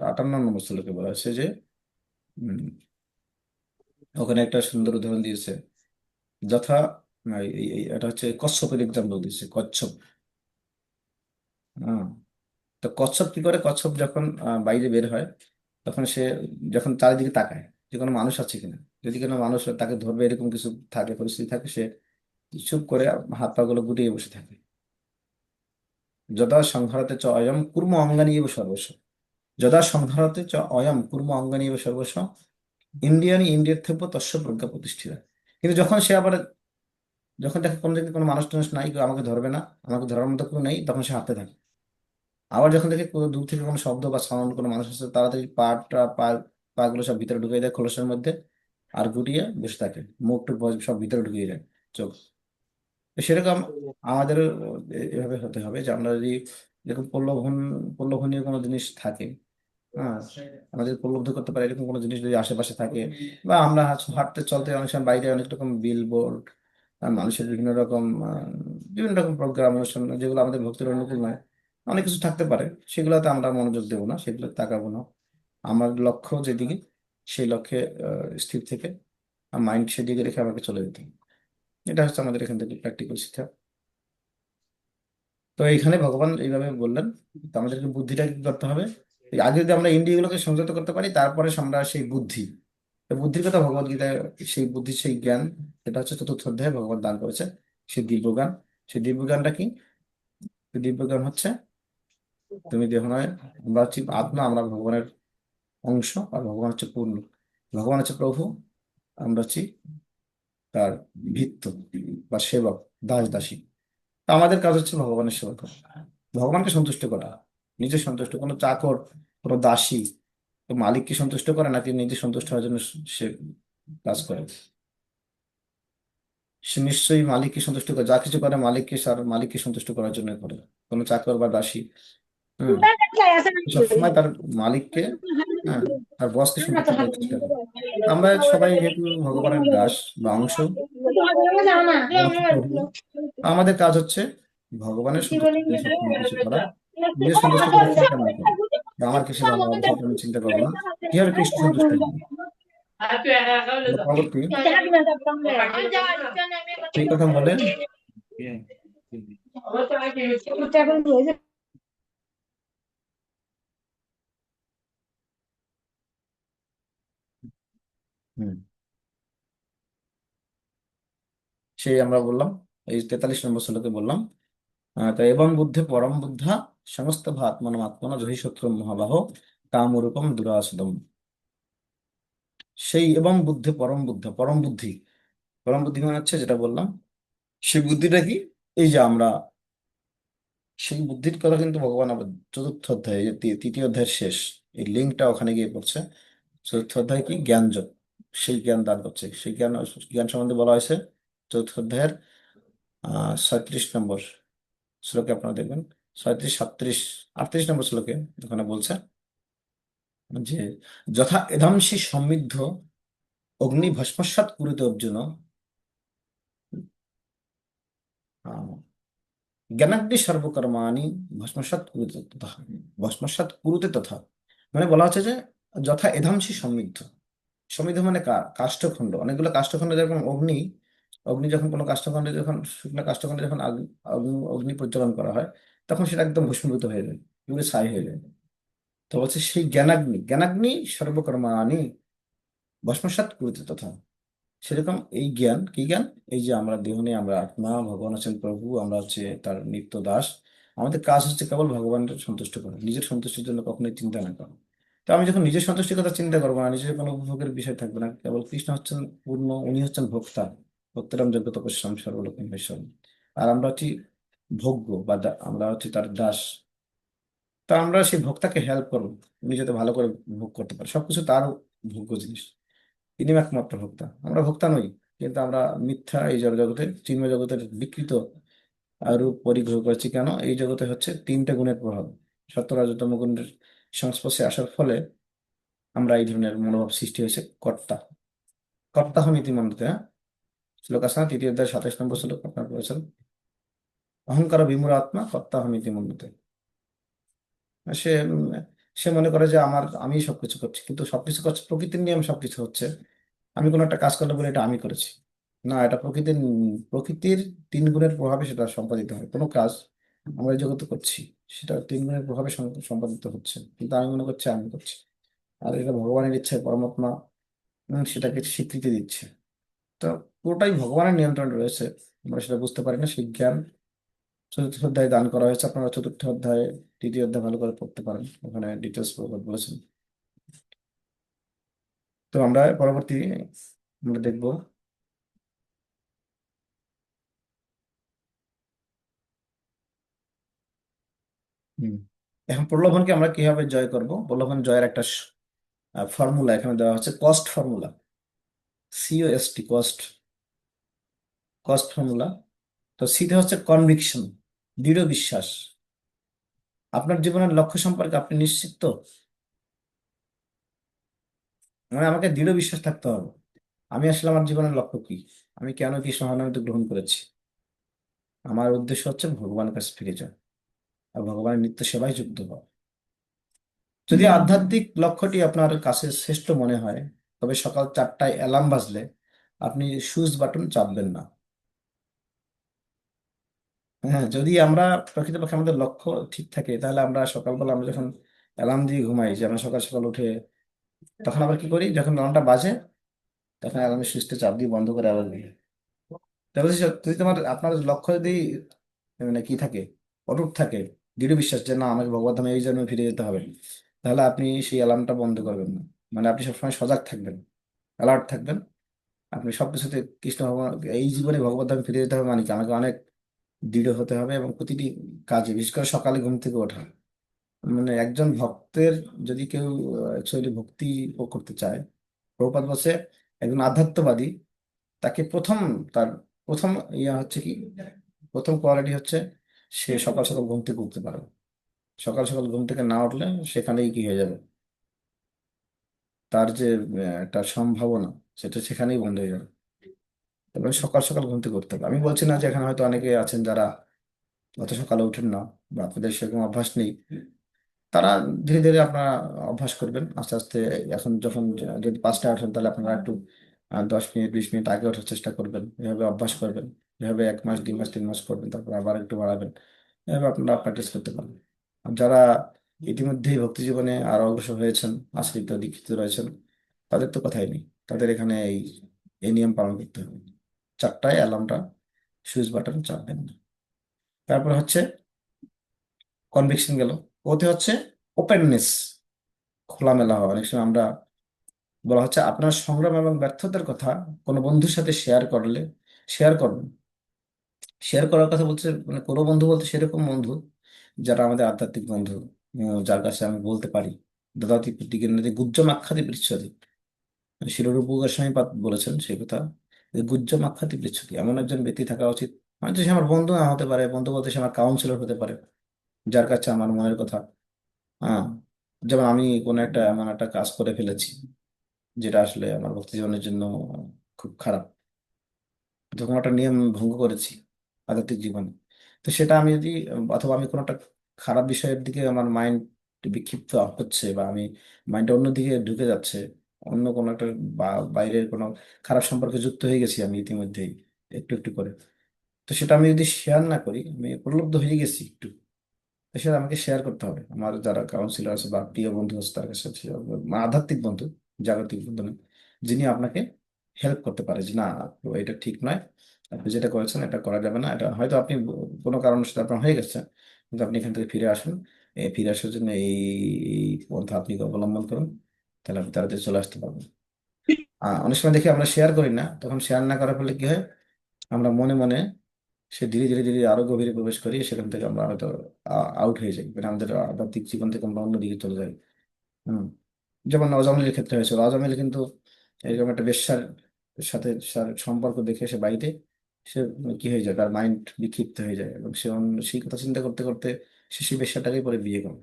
58 নম্বর শ্লোকে বলা হয়েছে যে উম, ওখানে একটা সুন্দর উদাহরণ দিয়েছে। যথা এটা হচ্ছে কচ্ছপের এক্সাম্পল দিয়েছে, কচ্ছপ। হ্যাঁ, তো কচ্ছপ কি করে? কচ্ছপ যখন বাইরে বের হয়, তখন সে যখন চারিদিকে তাকায় যে কোনো মানুষ আছে কিনা, যদি কোনো মানুষ তাকে ধরবে এরকম কিছু থাকে, পরিস্থিতি থাকে, সে চুপ করে হাত পা গুলো গুটিয়ে বসে থাকে। যদা সংহারতে চ অয়ম কুর্ম অঙ্গানি এব সর্বস্ব, যদা সংহারতে চ অয়ম কুর্ম অঙ্গানি এব সর্বস্ব ইন্ডিয়ানি ইন্ডিয়ার থেব্য তস্য প্রজ্ঞা প্রতিষ্ঠিতা। কিন্তু যখন সে আবার, যখন দেখে কোনো দিকে কোনো মানুষ টানুষ নাই, কেউ আমাকে ধরবে না, আমাকে ধরার মতো কেউ নেই, তখন সে হাঁটতে থাকে। আবার যখন দেখে কোনো দূর থেকে কোনো শব্দ বা সাউন্ড, কোনো মানুষ আসছে, তাড়াতাড়ি পা গুলো সব ভিতরে ঢুকিয়ে দেয় খোলসের মধ্যে, আর গুটিয়ে বসে থাকে, মুখ টুক সব ভিতরে ঢুকিয়ে যায়, চোখ। তো সেরকম আমাদের এভাবে হতে হবে যে আমরা যদি এরকম প্রলোভনীয় কোনো জিনিস থাকে, হ্যাঁ, আমাদের প্রলুব্ধ করতে পারে এরকম কোনো জিনিস যদি আশেপাশে থাকে, বা আমরা হাঁটতে চলতে অনেক সময় বাইরে অনেক রকম বিল বোর্ড, মানুষের বিভিন্ন রকম প্রোগ্রাম অনুষ্ঠান, যেগুলো আমাদের ভক্তির অনুকূল নয়, অনেক কিছু থাকতে পারে, সেগুলোতে আমরা মনোযোগ দেবো না, সেগুলো তাকাবো না। আমার লক্ষ্য যেদিকে, সেই লক্ষ্যে স্থির থেকে মাইন্ড সেদিকে রেখে আমাকে চলে যেতে হবে। এটা হচ্ছে আমাদের এখান থেকে প্র্যাকটিক্যাল শিক্ষা। তো এইখানে ভগবান এইভাবে বললেন, তো আমাদেরকে বুদ্ধিটা কি করতে হবে? এই আগে যদি আমরা ইন্দ্রিয়গুলোকে সংযত করতে পারি, তারপরে আমরা সেই বুদ্ধি, তো বুদ্ধির কথা ভগবত গীতায়, সেই বুদ্ধি, সেই জ্ঞান, এটা হচ্ছে 4র্থ অধ্যায়ে ভগবান দান করেছে, সেই দিব্যজ্ঞান। সেই দিব্যজ্ঞানটা কি? সেই দিব্যজ্ঞান হচ্ছে তুমি দেহ নয়, আমরা হচ্ছি আত্মা, আমরা ভগবানের অংশ, আর ভগবান হচ্ছে পূর্ণ, ভগবান হচ্ছে প্রভু, আমরা হচ্ছি তার ভৃত্য বা সেবক, দাস দাসী। তো আমাদের কাজ হচ্ছে ভগবানের সেবা করা, ভগবানকে সন্তুষ্ট করা, নিজে সন্তুষ্ট। কোনো চাকর, কোনো দাসী তো মালিককে সন্তুষ্ট করে নাকি নিজে সন্তুষ্ট হওয়ার জন্য সে কাজ করে? সে নিশ্চয়ই মালিককে সন্তুষ্ট করে, যা কিছু করে মালিককে, মালিককে সন্তুষ্ট করার জন্য করে। কোনো চাকর বা দাসী, হম, সবসময় তার মালিককে, হ্যাঁ, তার বসকে সন্তুষ্ট করার চেষ্টা করে। আমরা সবাই যেহেতু ভগবানের দাস বা অংশ, ভগবান হচ্ছে প্রভু, আমাদের কাজ হচ্ছে ভগবানের সন্তুষ্টি দিয়ে সবসময় কিছু করা, নিজের সন্তুষ্ট করার চিন্তা না করা, যে আমার কিছু ভালো হবে সেটা আমি চিন্তা করবো না, কিভাবে কৃষ্ণ সন্তুষ্ট হবে। পরবর্তী সেই কথা বলেন। হুম, সেই আমরা বললাম, এই 43 নম্বর শ্লোকে বললাম, তো এবং বুদ্ধে পরম বুদ্ধা সমস্ত ভাত্মনমাত্মনা জহি শত্রু মহাবাহ কামরূপম দুরাসদম। সেই এবং বুদ্ধে পরম বুদ্ধ, পরম বুদ্ধি, পরম বুদ্ধি মানে হচ্ছে যেটা বললাম, সেই বুদ্ধিটা কি? এই যে আমরা, সেই বুদ্ধির কথা কিন্তু ভগবান আবার 4র্থ অধ্যায়ে, এই যে 3য় অধ্যায়ের শেষ, এই লিঙ্কটা ওখানে গিয়ে পড়ছে। 4র্থ অধ্যায় কি জ্ঞান যোগ, সেই জ্ঞান দান করছে, সেই জ্ঞান, জ্ঞান সম্বন্ধে বলা হয়েছে 4র্থ অধ্যায়ের 37 নম্বর শ্লোকে আপনারা দেখবেন, 37, 37, 38 নম্বর শ্লোকে ওখানে বলছে যে যথা এধাংসি সমৃদ্ধ অগ্নি ভস্মসাৎ কুরুতে অর্জুন আহ, জ্ঞানাগ্নি সর্বকর্মাণি ভস্মসাৎ কুরুতে তথা, ভস্মসাৎ কুরুতে তথা, মানে বলা হচ্ছে যে যথা এধাংসি সমৃদ্ধ, সমৃদ্ধ মানে কাষ্ঠখণ্ড, অনেকগুলো কাষ্ঠখণ্ড যেরকম অগ্নি, অগ্নি যখন কোনো কাষ্ঠখণ্ডে, যখন শুকনো কাষ্ঠখণ্ডে যখন অগ্নি প্রজ্বলন করা হয়, তখন সেটা একদম ভস্মীভূত হয়ে যায়, পুরো ছাই হয়ে যায়। তো বলছে সেই জ্ঞানাগ্নি, জ্ঞানাগ্নি সর্বকর্মাণি ভস্মসাৎ কুরুতে তথা, সেরকম এই জ্ঞান, কি জ্ঞান? এই যে আমরা দেহ নিয়ে, আমরা আত্মা, ভগবান আছেন প্রভু, আমরা হচ্ছে তার নিত্য দাস, আমাদের কাজ হচ্ছে কেবল ভগবানের সন্তুষ্ট করা, নিজের সন্তুষ্টির জন্য কখনোই চিন্তা না করা। তো আমি যখন নিজের সন্তুষ্টির কথা চিন্তা করবো না, নিজের কোনো উপভোগের বিষয় থাকবে না, কেবল কৃষ্ণ হচ্ছেন পূর্ণ, উনি হচ্ছেন ভোক্তা, ভক্তরাম যোগ্য তপস্যাম সর্বলোকম ঈশ্বর, আর আমরা হচ্ছি ভোগ্য বা আমরা হচ্ছি তার দাস। তা আমরা সেই ভোক্তাকে হেল্প করবো, উনি যাতে ভালো করে ভোগ করতে পারে, সবকিছু তার ভোগ্য জিনিস, তিনি একমাত্র ভোক্তা, আমরা ভোক্তা নই। কিন্তু আমরা মিথ্যা এই জগতের, চিন্ময় জগতের বিকৃত রূপ পরিগ্রহ করেছি। কেন? এই জগতে হচ্ছে 3টে গুণের প্রভাব, সত্য রজতম গুণের সংস্পর্শে আসার ফলে আমরা এই ধরনের মনোভাব সৃষ্টি হয়েছে। কর্তা, কর্তা হম ইতি মন্যতে, হ্যাঁ, শ্লোক আছে না, 3য় অধ্যায় 27 নম্বর শ্লোক আপনার পড়েছেন, অহংকার বিমূঢ় আত্মা কর্তা হম ইতি মন্যতে। সে সে মনে করে যে আমি সবকিছু করছি, কিন্তু সবকিছু করছে প্রকৃতির নিয়ম, সবকিছু হচ্ছে, আমি কোনো একটা কাজ করলে বলে এটা আমি করেছি, না, এটা প্রকৃতির, প্রকৃতির 3 গুণের প্রভাবে সেটা সম্পাদিত হয়। কোনো কাজ আমরা এই জগতে করছি, সেটা 3 গুণের প্রভাবে সম্পাদিত হচ্ছে, কিন্তু আমি মনে করছি আমি করছি, আর এটা ভগবানের ইচ্ছায় পরমাত্মা সেটাকে স্বীকৃতি দিচ্ছে। তো পুরোটাই ভগবানের নিয়ন্ত্রণ রয়েছে, আমরা সেটা বুঝতে পারি না। সেই জ্ঞান 4র্থ অধ্যায়ে দান করা হয়েছে, আপনারা 4র্থ অধ্যায় 3য় অধ্যায় ভালো করে পড়তে পারেন, ওখানে ডিটেলস বলেছেন। তো আমরা পরবর্তী আমরা দেখবো হুম এখন প্রলোভনকে আমরা কিভাবে জয় করব। প্রলোভন জয়ের একটা ফর্মুলা এখানে দেওয়া হচ্ছে, cost formula, COST, cost, cost formula. তো সিতে হচ্ছে কনভিকশন, দৃঢ় বিশ্বাস। আপনার জীবনের লক্ষ্য সম্পর্কে আপনি নিশ্চিত তো? মানে আমাকে দৃঢ় বিশ্বাস থাকতে হবে, আমি আসলে আমার জীবনের লক্ষ্য কি, আমি কেন কৃষ্ণ ভাবনামৃত গ্রহণ করেছি, আমার উদ্দেশ্য হচ্ছে ভগবানের কাছে ফিরে যাওয়া আর ভগবানের নিত্য সেবায় যুক্ত হওয়া। যদি আধ্যাত্মিক লক্ষ্যটি আপনার কাছে শ্রেষ্ঠ মনে হয়, তবে সকাল 4টায় অ্যালার্ম বাজলে আপনি সুইচ বাটন চাপবেন না। হ্যাঁ, যদি আমরা প্রকৃতপক্ষে আমাদের লক্ষ্য ঠিক থাকে, তাহলে আমরা সকালবেলা আমরা যখন অ্যালার্ম দিয়ে ঘুমাই, যে আমরা সকাল সকাল উঠে, তখন আবার কি করি, যখন অ্যালার্মটা বাজে তখন অ্যালার্মের সুইচটা চাপ দিয়ে বন্ধ করে আবার দিই। তাহলে যদি আপনার লক্ষ্য যদি মানে কি থাকে, অটুট থাকে, দৃঢ় বিশ্বাস যে না, আমাকে ভগবত ধামে এই জন্মে ফিরে যেতে হবে, তাহলে আপনি সেই অ্যালার্মটা বন্ধ করবেন না। মানে আপনি সবসময় সজাগ থাকবেন, অ্যালার্ট থাকবেন। আপনি সবকিছুতে কৃষ্ণ ভগবান, এই জীবনে ভগবত ধামে ফিরে যেতে হবে মানে কি, আমাকে অনেক দৃঢ় হতে হবে, এবং প্রতিটি কাজে, বিশেষ করে সকালে ঘুম থেকে ওঠা, মানে একজন ভক্তের, যদি কেউ অ্যাকচুয়ালি ভক্তি করতে চায়, প্রভুপাদ বলছে একজন আধ্যাত্মবাদী, তাকে তার প্রথম ইয়া হচ্ছে কি, প্রথম কোয়ালিটি হচ্ছে সে সকাল সকাল ঘুম থেকে উঠতে পারবে। সকাল সকাল ঘুম থেকে না উঠলে সেখানেই কি হয়ে যাবে, তার যে একটা সম্ভাবনা, সেটা সেখানেই বন্ধ হয়ে যাবে। তবে সকাল সকাল ঘুম থেকে উঠতে হবে। আমি বলছি না যে এখানে হয়তো অনেকে আছেন যারা অত সকালে উঠেন না, বা আপনাদের সেরকম অভ্যাস নেই, তারা ধীরে ধীরে আপনারা অভ্যাস করবেন আস্তে আস্তে। এখন যখন যদি 5টায় ওঠেন, তাহলে আপনারা একটু 10 মিনিট 20 মিনিট আগে ওঠার চেষ্টা করবেন, এভাবে অভ্যাস করবেন, এভাবে 1 মাস 2 মাস 3 মাস করবেন, তারপর আবার একটু বাড়াবেন, এভাবে আপনারা প্র্যাকটিস করতে পারবেন। আর যারা ইতিমধ্যেই ভক্তি জীবনে আরো অগ্রসর হয়েছেন, আশ্রিত দীক্ষিত রয়েছেন, তাদের তো কথাই নেই, তাদের এখানে এই এই নিয়ম পালন করতে হবে। 4টায় অ্যালার্মটা, সুইচ বাটন চাপবেন না। তারপর হচ্ছে কনভিকশন গেল, ওতে হচ্ছে ওপেননেস, খোলামেলা হওয়া। অনেক সময় আমরা বলা হচ্ছে আপনার সংগ্রাম এবং ব্যর্থতার কথা কোনো বন্ধুর সাথে শেয়ার করবেন। শেয়ার করার কথা বলছে, মানে কোনো বন্ধু বলতে সেরকম বন্ধু যারা আমাদের আধ্যাত্মিক বন্ধু, যার কাছে আমি বলতে পারি দদাতি প্রীতিকেন্দ্রে গুজ্জম আখ্যাতি পৃচ্ছতি, শিররূপ গোস্বামী পাদ বলেছেন সেই কথা, যে গুজ্জম আখ্যাতি পৃচ্ছতি, এমন একজন ব্যক্তি থাকা উচিত হয়তো সে আমার বন্ধু না হতে পারে, বন্ধু বলতে সে আমার কাউন্সিলর হতে পারে, যার কাছে আমার মনের কথা, হ্যাঁ, যেমন আমি কোনো একটা এমন একটা কাজ করে ফেলেছি যেটা আসলে আমার ভক্তি জীবনের জন্য খুব খারাপ, যখন একটা নিয়ম ভঙ্গ করেছি আধ্যাত্মিক জীবনে। তো সেটা আমি যদি, অথবা আমি কোনো একটা খারাপ বিষয়ের দিকে আমার মাইন্ড বিক্ষিপ্ত হচ্ছে, বা আমি মাইন্ডটা অন্যদিকে ঢুকে যাচ্ছে, অন্য কোনো একটা বাইরের কোনো খারাপ সম্পর্কে যুক্ত হয়ে গেছি আমি ইতিমধ্যেই একটু একটু করে। তো সেটা আমি যদি শেয়ার না করি, আমি প্রলুব্ধ হয়ে গেছি একটু, তো সেটা আমাকে শেয়ার করতে হবে আমার যারা কাউন্সিলর আছে বা প্রিয় বন্ধু আছে তার কাছে, মানে আধ্যাত্মিক বন্ধু, জাগতিক বন্ধু না, যিনি আপনাকে হেল্প করতে পারে যে না আপু, এটা ঠিক নয়, আপনি যেটা করেছেন এটা করা যাবে না, এটা হয়তো আপনি কোনো কারণের সাথে আপনার হয়ে গেছে, কিন্তু আপনি এখান থেকে ফিরে আসুন, এই ফিরে আসার জন্য এই পন্থা আপনি অবলম্বন করুন, তাহলে আপনি তাড়াতাড়ি চলে আসতে পারবেন। অনেক সময় দেখি আমরা শেয়ার করি না, তখন শেয়ার না করার ফলে কি হয়, আমরা মনে মনে সে ধীরে ধীরে ধীরে আরো গভীরে প্রবেশ করি, সেখান থেকে আমরা হয়তো আউট হয়ে যাই, মানে আমাদের আধ্যাত্মিক জীবন থেকে আমরা অন্যদিকে চলে যাই। হম। যেমন আজমিলের ক্ষেত্রে হয়েছিল, আজমিল কিন্তু এরকম একটা বেশ্যার সাথে সম্পর্ক দেখে সে বাড়িতে, সে কি হয়ে যায়, তার মাইন্ড বিক্ষিপ্ত হয়ে যায়, এবং সে সেই কথা চিন্তা করতে করতে সে সেই বেশ্যাটাকে পরে বিয়ে করে।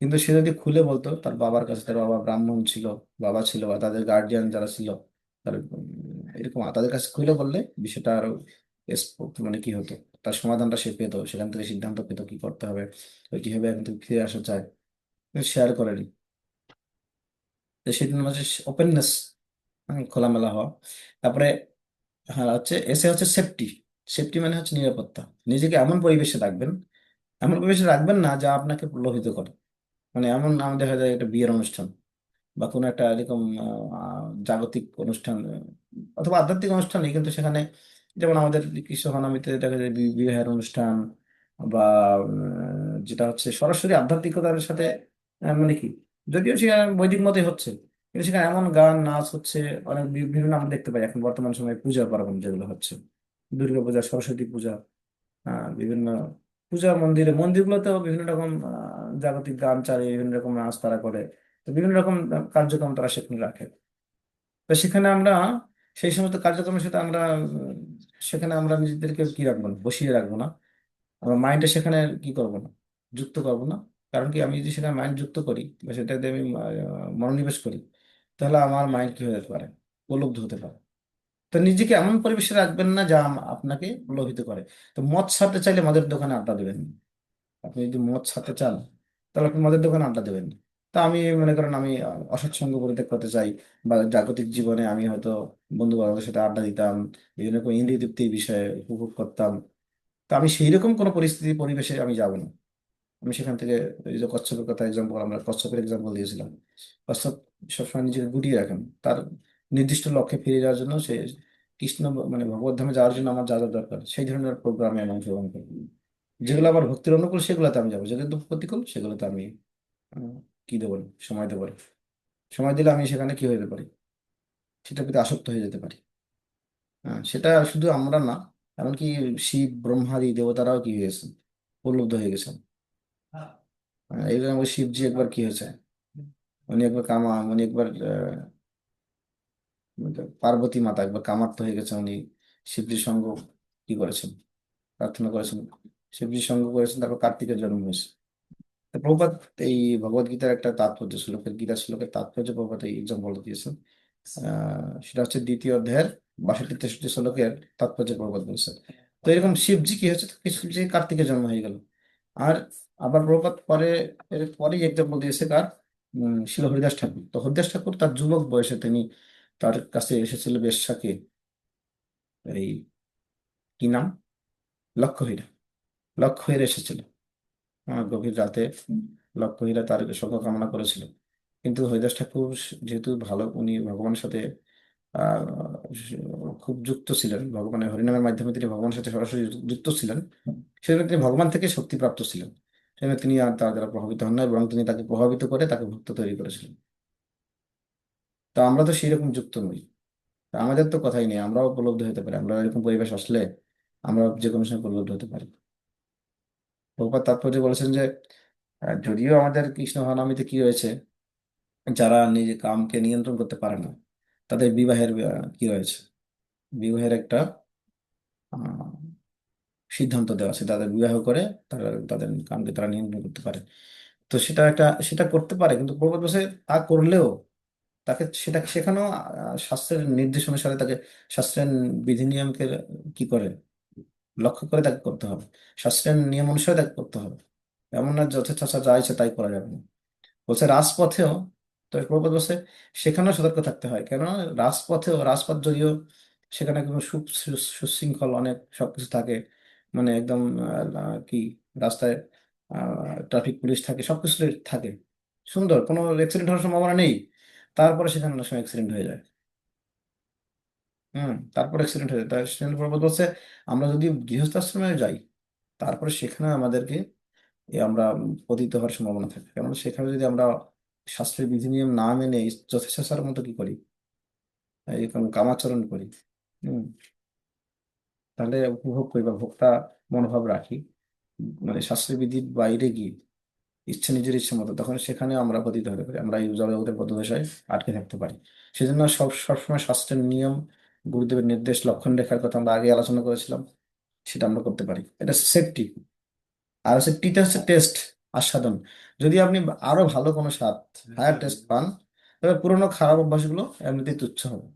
কিন্তু সে যদি খুলে বলতো তার বাবার কাছে, তার বাবা ব্রাহ্মণ ছিল, বাবা ছিল, বা তাদের গার্ডিয়ান যারা ছিল, তার এরকম তাদের কাছে খুলে বললে বিষয়টা আরো মানে কি হতো, তার সমাধানটা সে পেতো, সেখান থেকে সিদ্ধান্ত পেতো কি করতে হবে, ওই কিভাবে এখন থেকে ফিরে আসা যায়, শেয়ার করেনি। তো সেদিন হচ্ছে ওপেননেস, খোলামেলা হওয়া। তারপরে হ্যাঁ হচ্ছে এসে হচ্ছে সেফটি। সেফটি মানে হচ্ছে নিরাপত্তা। নিজেকে এমন পরিবেশে রাখবেন, এমন পরিবেশে রাখবেন না যা আপনাকে প্রলোভিত করে। মানে এমন আমাদের দেখা যায় একটা বিয়ের অনুষ্ঠান বা কোনো একটা এরকম জাগতিক অনুষ্ঠান, অথবা আধ্যাত্মিক অনুষ্ঠানই, কিন্তু সেখানে যেমন আমাদের কৃষ্ণ হনামিতে দেখা যায় বিবাহের অনুষ্ঠান, বা যেটা হচ্ছে সরাসরি আধ্যাত্মিকতার সাথে, মানে কি, যদিও সেখানে বৈদিক মতে হচ্ছে, কিন্তু সেখানে এমন গান নাচ হচ্ছে, অনেক বিভিন্ন আমরা দেখতে পাই এখন বর্তমান সময়ে পূজা পার্বণ যেগুলো হচ্ছে, দুর্গা পূজা, সরস্বতী পূজা, বিভিন্ন পূজা মন্দিরে, মন্দিরগুলোতেও বিভিন্ন রকম জাগতিক গান চালিয়ে বিভিন্ন রকম নাচ তারা করে। তো বিভিন্ন রকম কার্যক্রম তারা সেখানে রাখে। তো সেখানে আমরা সেই সমস্ত কার্যক্রমের সাথে আমরা সেখানে আমরা নিজেদেরকে কি রাখবো না, বসিয়ে রাখবো না, আমরা মাইন্ডে সেখানে কি করবো না, যুক্ত করবো না। কারণ কি, আমি যদি সেখানে মাইন্ড যুক্ত করি বা সেটাতে আমি মনোনিবেশ করি, তাহলে আমার মাইন্ড কি হতে পারে, প্রলুব্ধ হতে পারে। তো নিজেকে এমন পরিবেশে রাখবেন না যা আপনাকে প্রলোভিত করে। তো মদ ছাড়তে চাইলে মদের দোকানে আড্ডা দেবেন না। আপনি যদি মদ ছাড়তে চান, তাহলে আপনি মদের দোকানে আড্ডা দেবেন না। তা আমি মনে করেন আমি অসৎ সঙ্গ পরিত্যাগ করতে চাই, বা জাগতিক জীবনে আমি হয়তো বন্ধু বান্ধবের সাথে আড্ডা দিতাম, বিভিন্ন রকম ইন্দ্রিয় তৃপ্তির বিষয়ে উপভোগ করতাম। তো আমি সেই রকম কোনো পরিস্থিতি পরিবেশে আমি যাব না। আমি সেখান থেকে, এই যে কচ্ছপের কথা এক্সাম্পল, আমরা কচ্ছপের এক্সাম্পল দিয়েছিলাম, কচ্ছপ সবসময় নিজেকে গুটিয়ে রাখেন তার নির্দিষ্ট লক্ষ্যে ফিরে যাওয়ার জন্য। সে কৃষ্ণ মানে ভগবত ধামে যাওয়ার জন্য আমার যা যা দরকার সেই ধরনের প্রোগ্রামে আমি অংশগ্রহণ করবো। যেগুলো আমার ভক্তির অনুকূল সেগুলোতে আমি যাবো, যেগুলো প্রতিকূল সেগুলোতে আমি কি দেবো না, সময় দেবো না। সময় দিলে আমি সেখানে কি হয়ে যেতে পারি, সেটার প্রতি আসক্ত হয়ে যেতে পারি। সেটা শুধু আমরা না, এমনকি শিব ব্রহ্মাদি দেবতারাও কি হয়েছে, প্রলুব্ধ হয়ে গেছেন। এই জন্য শিবজি একবার কি হয়েছে, উনি একবার পার্বতী মাতা একবার কামার্ত হয়ে গেছে, উনি শিবজির সঙ্গ কি করেছেন, প্রার্থনা করেছেন, শিবজির সঙ্গ করেছেন, তারপর কার্তিকের জন্ম হয়েছে। তো প্রভুপাদ এই ভগবদ গীতার একটা তাৎপর্য, শ্লোকের তাৎপর্য প্রভুপাদ এই এক্সাম্পল দিয়েছেন। সেটা হচ্ছে দ্বিতীয় অধ্যায়ের 62-63 শ্লোকের তাৎপর্য প্রভুপাদ বলছেন। তো এরকম শিবজি কি হয়েছে, শিবজি কার্তিকের জন্ম হয়ে গেল। আর আবার প্রভুপাদ পরে এর পরেই এক্সাম্পল দিয়েছে কার, শিল হরিদাস ঠাকুর। তো হরিদাস ঠাকুর তার যুবক বয়সে তিনি, তার কাছে এসেছিল বেশ্যাকে, এই কি নাম, লক্ষ্যহীরা, লক্ষ্যহীরা এসেছিল গভীর রাতে। লক্ষ্যহীরা তার সঙ্গ কামনা করেছিল, কিন্তু হরিদাস ঠাকুর যেহেতু ভালো, উনি ভগবানের সাথে আহ খুব যুক্ত ছিলেন, ভগবানের হরিনামের মাধ্যমে তিনি ভগবানের সাথে সরাসরি যুক্ত ছিলেন, সেজন্য তিনি ভগবান থেকে শক্তি প্রাপ্ত ছিলেন। সেজন্য তিনি আর তার দ্বারা প্রভাবিত হন না, এবং তিনি তাকে প্রভাবিত করে তাকে ভক্ত তৈরি করেছিলেন। তো আমরা তো সেই রকম যুক্ত নই। তা আমাদের তো কথাই নেই, আমরাও উপলব্ধ হতে পারি, আমরা এরকম পরিবেশ আসলে আমরা যে কোনো সময় উপলব্ধ হতে পারি। প্রভুপাদ তাৎপর্য বলেছেন যে যদিও আমাদের কৃষ্ণ ভাবনামীতে কি রয়েছে, যারা নিজে কামকে নিয়ন্ত্রণ করতে পারে না, তাদের বিবাহের কি রয়েছে, বিবাহের একটা সিদ্ধান্ত দেওয়া আছে, তাদের বিবাহ করে তারা তাদের কামকে তারা নিয়ন্ত্রণ করতে পারে। তো সেটা করতে পারে, কিন্তু প্রবাদ বসে তা করলেও তাকে সেটা সেখানেও শাস্ত্রের নির্দেশ অনুসারে তাকে শাস্ত্রের বিধিনিয়মকে কি করে লক্ষ্য করে তাকে করতে হবে, শাস্ত্রের নিয়ম অনুসারে তাকে করতে হবে। এমন না যথেচ্ছা যা ইচ্ছে তাই করা যাবে না। বলছে রাজপথেও, তো প্রবাদ বলছে সেখানেও সতর্ক থাকতে হয়, কেন রাজপথ যদিও সেখানে একদম সুশৃঙ্খল অনেক সবকিছু থাকে, মানে একদম কি রাস্তায় ট্রাফিক পুলিশ থাকে, সবকিছু থাকে, সুন্দর, কোনো অ্যাক্সিডেন্ট হওয়ার সম্ভাবনা নেই। তারপরে সেখানে অনেক সময় অ্যাক্সিডেন্ট হয়ে যায়। তারপর অ্যাক্সিডেন্ট হয়ে যায়। তাই শ্রীল প্রভুপাদ বলছে আমরা যদি গৃহস্থাশ্রমে যাই তারপরে সেখানে আমাদেরকে আমরা পতিত হওয়ার সম্ভাবনা থাকে, কেননা সেখানে যদি আমরা শাস্ত্রের বিধিনিয়ম না মেনে যথেচ্ছাচার মতো কি করি, এরকম কামাচরণ করি, হম তাহলে উপভোগ করি বা ভোক্তা মনোভাব রাখি, মানে শাস্ত্রের বিধির বাইরে গিয়ে নিজের ইচ্ছে মতো, তখন সেখানে আমরা পতিত হতে পারি, আমরা এই জড়জগতের বদ্ধদশায় আটকে থাকতে পারি। সেজন্য সবসময় শাস্ত্রের নিয়ম, গুরুদেবের নির্দেশ, লক্ষণ রেখার কথা আমরা আগে আলোচনা করেছিলাম, সেটা আমরা করতে পারি, এটা সেফটি। আর হচ্ছে টিটা হচ্ছে টেস্ট, আস্বাদন। যদি আপনি আরো ভালো কোনো স্বাদ, হায়ার টেস্ট পান, তবে পুরোনো খারাপ অভ্যাসগুলো এমনিতেই তুচ্ছ হবে,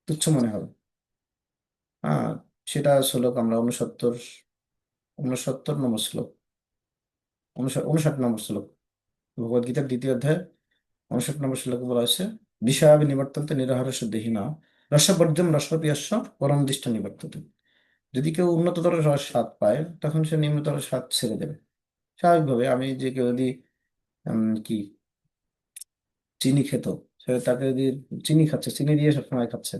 তুচ্ছ মনে হবে। হ্যাঁ, সেটা শ্লোক আমরা 69 নম্বর শ্লোক, 59 নম্বর শ্লোক, ভগবদ গীতার 2য় অধ্যায় 59 নম্বর শ্লোকে বলা হয়েছে বিষয়াবি নিবর্তন্তে নিরাহারস্য দেহিনা রসবর্জ্যম রসপিয়স্য পরম দৃষ্টা নিবর্ততে। যদি কেউ উন্নততর স্বাদ পায় তখন সে নিম্নতর স্বাদ ছেড়ে দেবে। স্বাভাবিকভাবে আমি যে কেউ যদি কি চিনি খেত, সে তাকে যদি চিনি খাচ্ছে, চিনি দিয়ে সবসময় খাচ্ছে,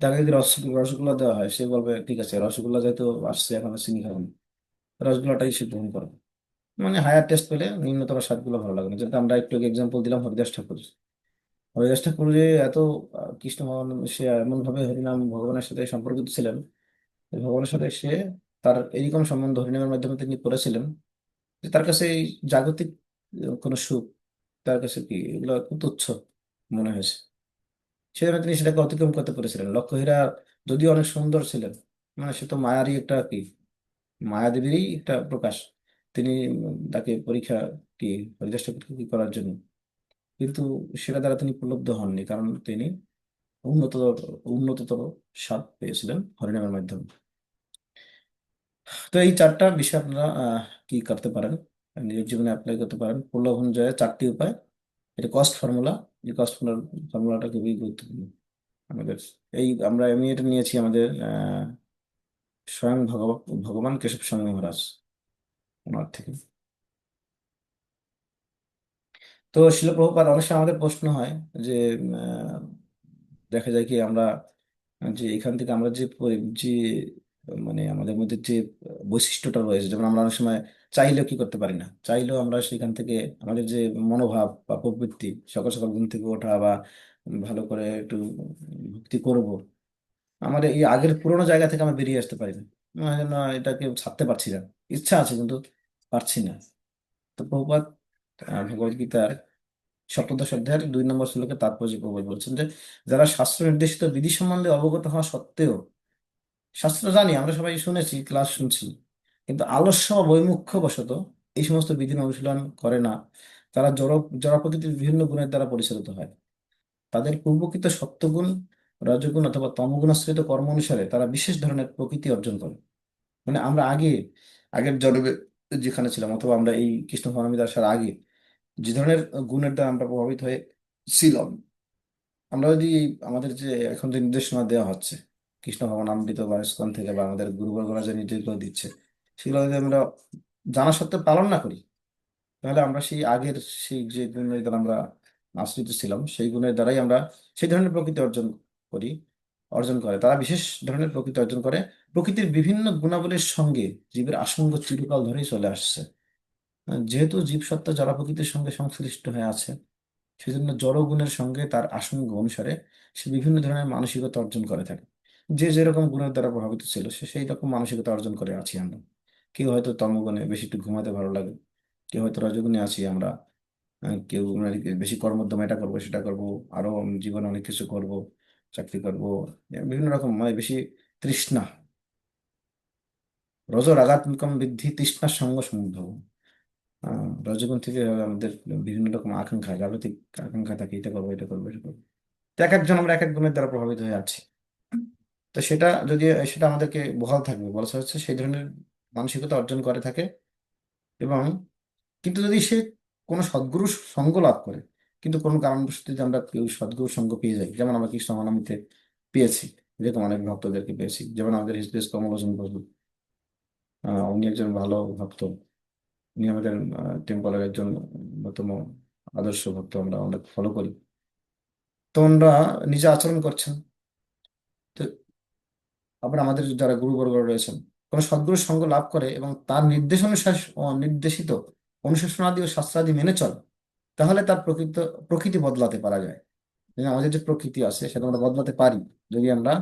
তাকে যদি রসগোল্লা দেওয়া হয় সে বলবে ঠিক আছে, রসগোল্লা যেহেতু আসছে এখন আর চিনি খাবো না, রসগোল্লাটাই সে গ্রহণ করবে। মানে হায়ার টেস্ট পেলে নিম্নতর স্বাদগুলো ভালো লাগে না। যেটা আমরা একটু এক্সাম্পল দিলাম হরিদাস ঠাকুর। হরিদাস ঠাকুর যে এত কৃষ্ণ ভগবান, সে এমন ভাবে হরিনাম ভগবানের সাথে সম্পর্কিত ছিলেন, যে ভগবানের সাথে সে তার এরকম সম্বন্ধ হরিনামের মাধ্যমে তিনি করেছিলেন যে তার কাছে এই জাগতিক কোনো সুখ তার কাছে কি এগুলো খুব তুচ্ছ মনে হয়েছে। সেজন্য তিনি সেটাকে অতিক্রম করতে পেরেছিলেন। লক্ষ্মীরা যদিও অনেক সুন্দর ছিলেন, মানে সে তো মায়ারই একটা কি, মায়াদেবীরই একটা প্রকাশ। তিনি তাকে পরীক্ষা কি হরিদাস ঠাকুরকে কি করার জন্য, কিন্তু সেটা দ্বারা তিনি প্রলুব্ধ হননি, কারণ তিনি উন্নততর উন্নততর স্বাদ পেয়েছিলেন হরিনামের মাধ্যমে। তো এই 4টা বিষয় আপনারা কি করতে পারেন, নিজের জীবনে অ্যাপ্লাই করতে পারেন। প্রলোভন জয়ের 4টি উপায়, এটা কস্ট ফর্মুলা। এই কস্ট ফর্মুলাটা খুবই গুরুত্বপূর্ণ আমাদের। আমি এটা নিয়েছি আমাদের স্বয়ং ভগবান কেশব স্বামী মহারাজ ওনার থেকে। তো শিল প্রভুপাদ অনেক সময় আমাদের প্রশ্ন হয় যে দেখা যায় কি আমরা যে এখান থেকে আমরা যে মানে আমাদের মধ্যে যে বৈশিষ্ট্যটা রয়েছে, যেমন আমরা অনেক সময় চাইলেও কি করতে পারি না, চাইলেও আমরা সেখান থেকে আমাদের যে মনোভাব বা প্রবৃত্তি, সকাল সকাল ঘুম থেকে ওঠা বা ভালো করে একটু ভক্তি করব, আমাদের এই আগের পুরোনো জায়গা থেকে আমরা বেরিয়ে আসতে পারি না, মনে হয় না এটাকে ছাড়তে পারছি না, ইচ্ছা আছে কিন্তু পারছি না। তো প্রভুপাদ ভগবদ গীতার 17 অধ্যায়ের 2 নম্বর শ্লোকে তাৎপর্য প্রবল বলছেন যে যারা শাস্ত্র নির্দেশিত বিধি সম্বন্ধে অবগত হওয়া সত্ত্বেও, শাস্ত্র জানি আমরা সবাই শুনেছি, ক্লাস শুনছি, কিন্তু আলস্য বা বৈমুখ্য বশত এই সমস্ত বিধির অনুশীলন করে না, তারা জড় প্রকৃতির বিভিন্ন গুণের দ্বারা পরিচালিত হয়। তাদের পূর্বকৃত সত্যগুণ, রজগুণ অথবা তমগুণাশ্রিত কর্ম অনুসারে তারা বিশেষ ধরনের প্রকৃতি অর্জন করে। মানে আমরা আগের জন্মে যেখানে ছিলাম, অথবা আমরা এই কৃষ্ণ ভাবনামৃত আসার আগে যে ধরনের গুণের দ্বারা আমরা প্রভাবিত হয়েছিলাম, আমরা যদি আমাদের যে এখন যে নির্দেশনা দেওয়া হচ্ছে কৃষ্ণ ভবনামৃত বা ইস্কন থেকে বা আমাদের গুরুবর্গরা যে নির্দেশগুলো দিচ্ছে, সেগুলো যদি আমরা জানা সত্ত্বেও পালন না করি, তাহলে আমরা সেই আগের সেই যে গুণের দ্বারা আমরা আশ্রিত ছিলাম সেই গুণের দ্বারাই আমরা সেই ধরনের প্রকৃতি অর্জন করে, তারা বিশেষ ধরনের প্রকৃতি অর্জন করে। প্রকৃতির বিভিন্ন গুণাবলীর সঙ্গে জীবের আসঙ্গ চিরকাল ধরেই চলে আসছে। যেহেতু জীবসত্তা জড় প্রকৃতির সঙ্গে সংশ্লিষ্ট হয়ে আছে, সেজন্য জড় গুণের সঙ্গে তার আসঙ্গ অনুসারে সে বিভিন্ন ধরনের মানসিকতা অর্জন করে থাকে। যে যেরকম গুণের দ্বারা প্রভাবিত ছিল সে সেই রকম মানসিকতা অর্জন করে আছি আমরা। কেউ হয়তো তমগুণে বেশি একটু ঘুমাতে ভালো লাগে, কেউ হয়তো রজগুণে আছি আমরা, কেউ মানে বেশি কর্মোদ্যম, এটা করবো সেটা করবো, আরো জীবনে অনেক কিছু করব, চাকরি করব, বিভিন্ন রকম মানে বেশি তৃষ্ণা। রজ রাগাত্মকম বৃদ্ধি তৃষ্ণার সঙ্গ সমুদ্র। রজগুণ থেকে আমাদের বিভিন্ন রকম আকাঙ্ক্ষা, জাগতিক আকাঙ্ক্ষা থাকে, এটা করবো এটা করবো এটা করবো। তো এক একজন আমরা এক এক গুণের দ্বারা প্রভাবিত হয়ে আছি। তো সেটা যদি সেটা আমাদেরকে বহাল থাকবে, বলা হচ্ছে সেই ধরনের মানসিকতা অর্জন করে থাকে। এবং কিন্তু যদি সে কোনো সদ্গুরু সঙ্গ লাভ করে, কিন্তু কোনো কারণবশত যদি আমরা কেউ সদ্গুরু সঙ্গ পেয়ে যাই, যেমন আমরা কৃষ্ণ মহানামীতে পেয়েছি, যেরকম অনেক ভক্তদেরকে পেয়েছি, যেমন আমাদের হৃদয় কমলোচন বসু, উনি একজন ভালো ভক্ত। উনি আমাদের টেম্পলের একজন অন্যতম আদর্শ ভক্ত, আমরা অনেক ফলো করি। তো ওনারা নিজে আচরণ করছেন। তো আবার আমাদের যারা গুরুবর্গ রয়েছেন, কোন সদ্গুরুর সঙ্গ লাভ করে এবং তার নির্দেশানুসার নির্দেশিত অনুশাসনাদি ও শাস্ত্রাদি মেনে চলে, তাহলে তার প্রকৃতি বদলাতে পারা যায়। যে আমাদের যে প্রকৃতি আছে সেটা আমরা বদলাতে পারি, যদি আমরা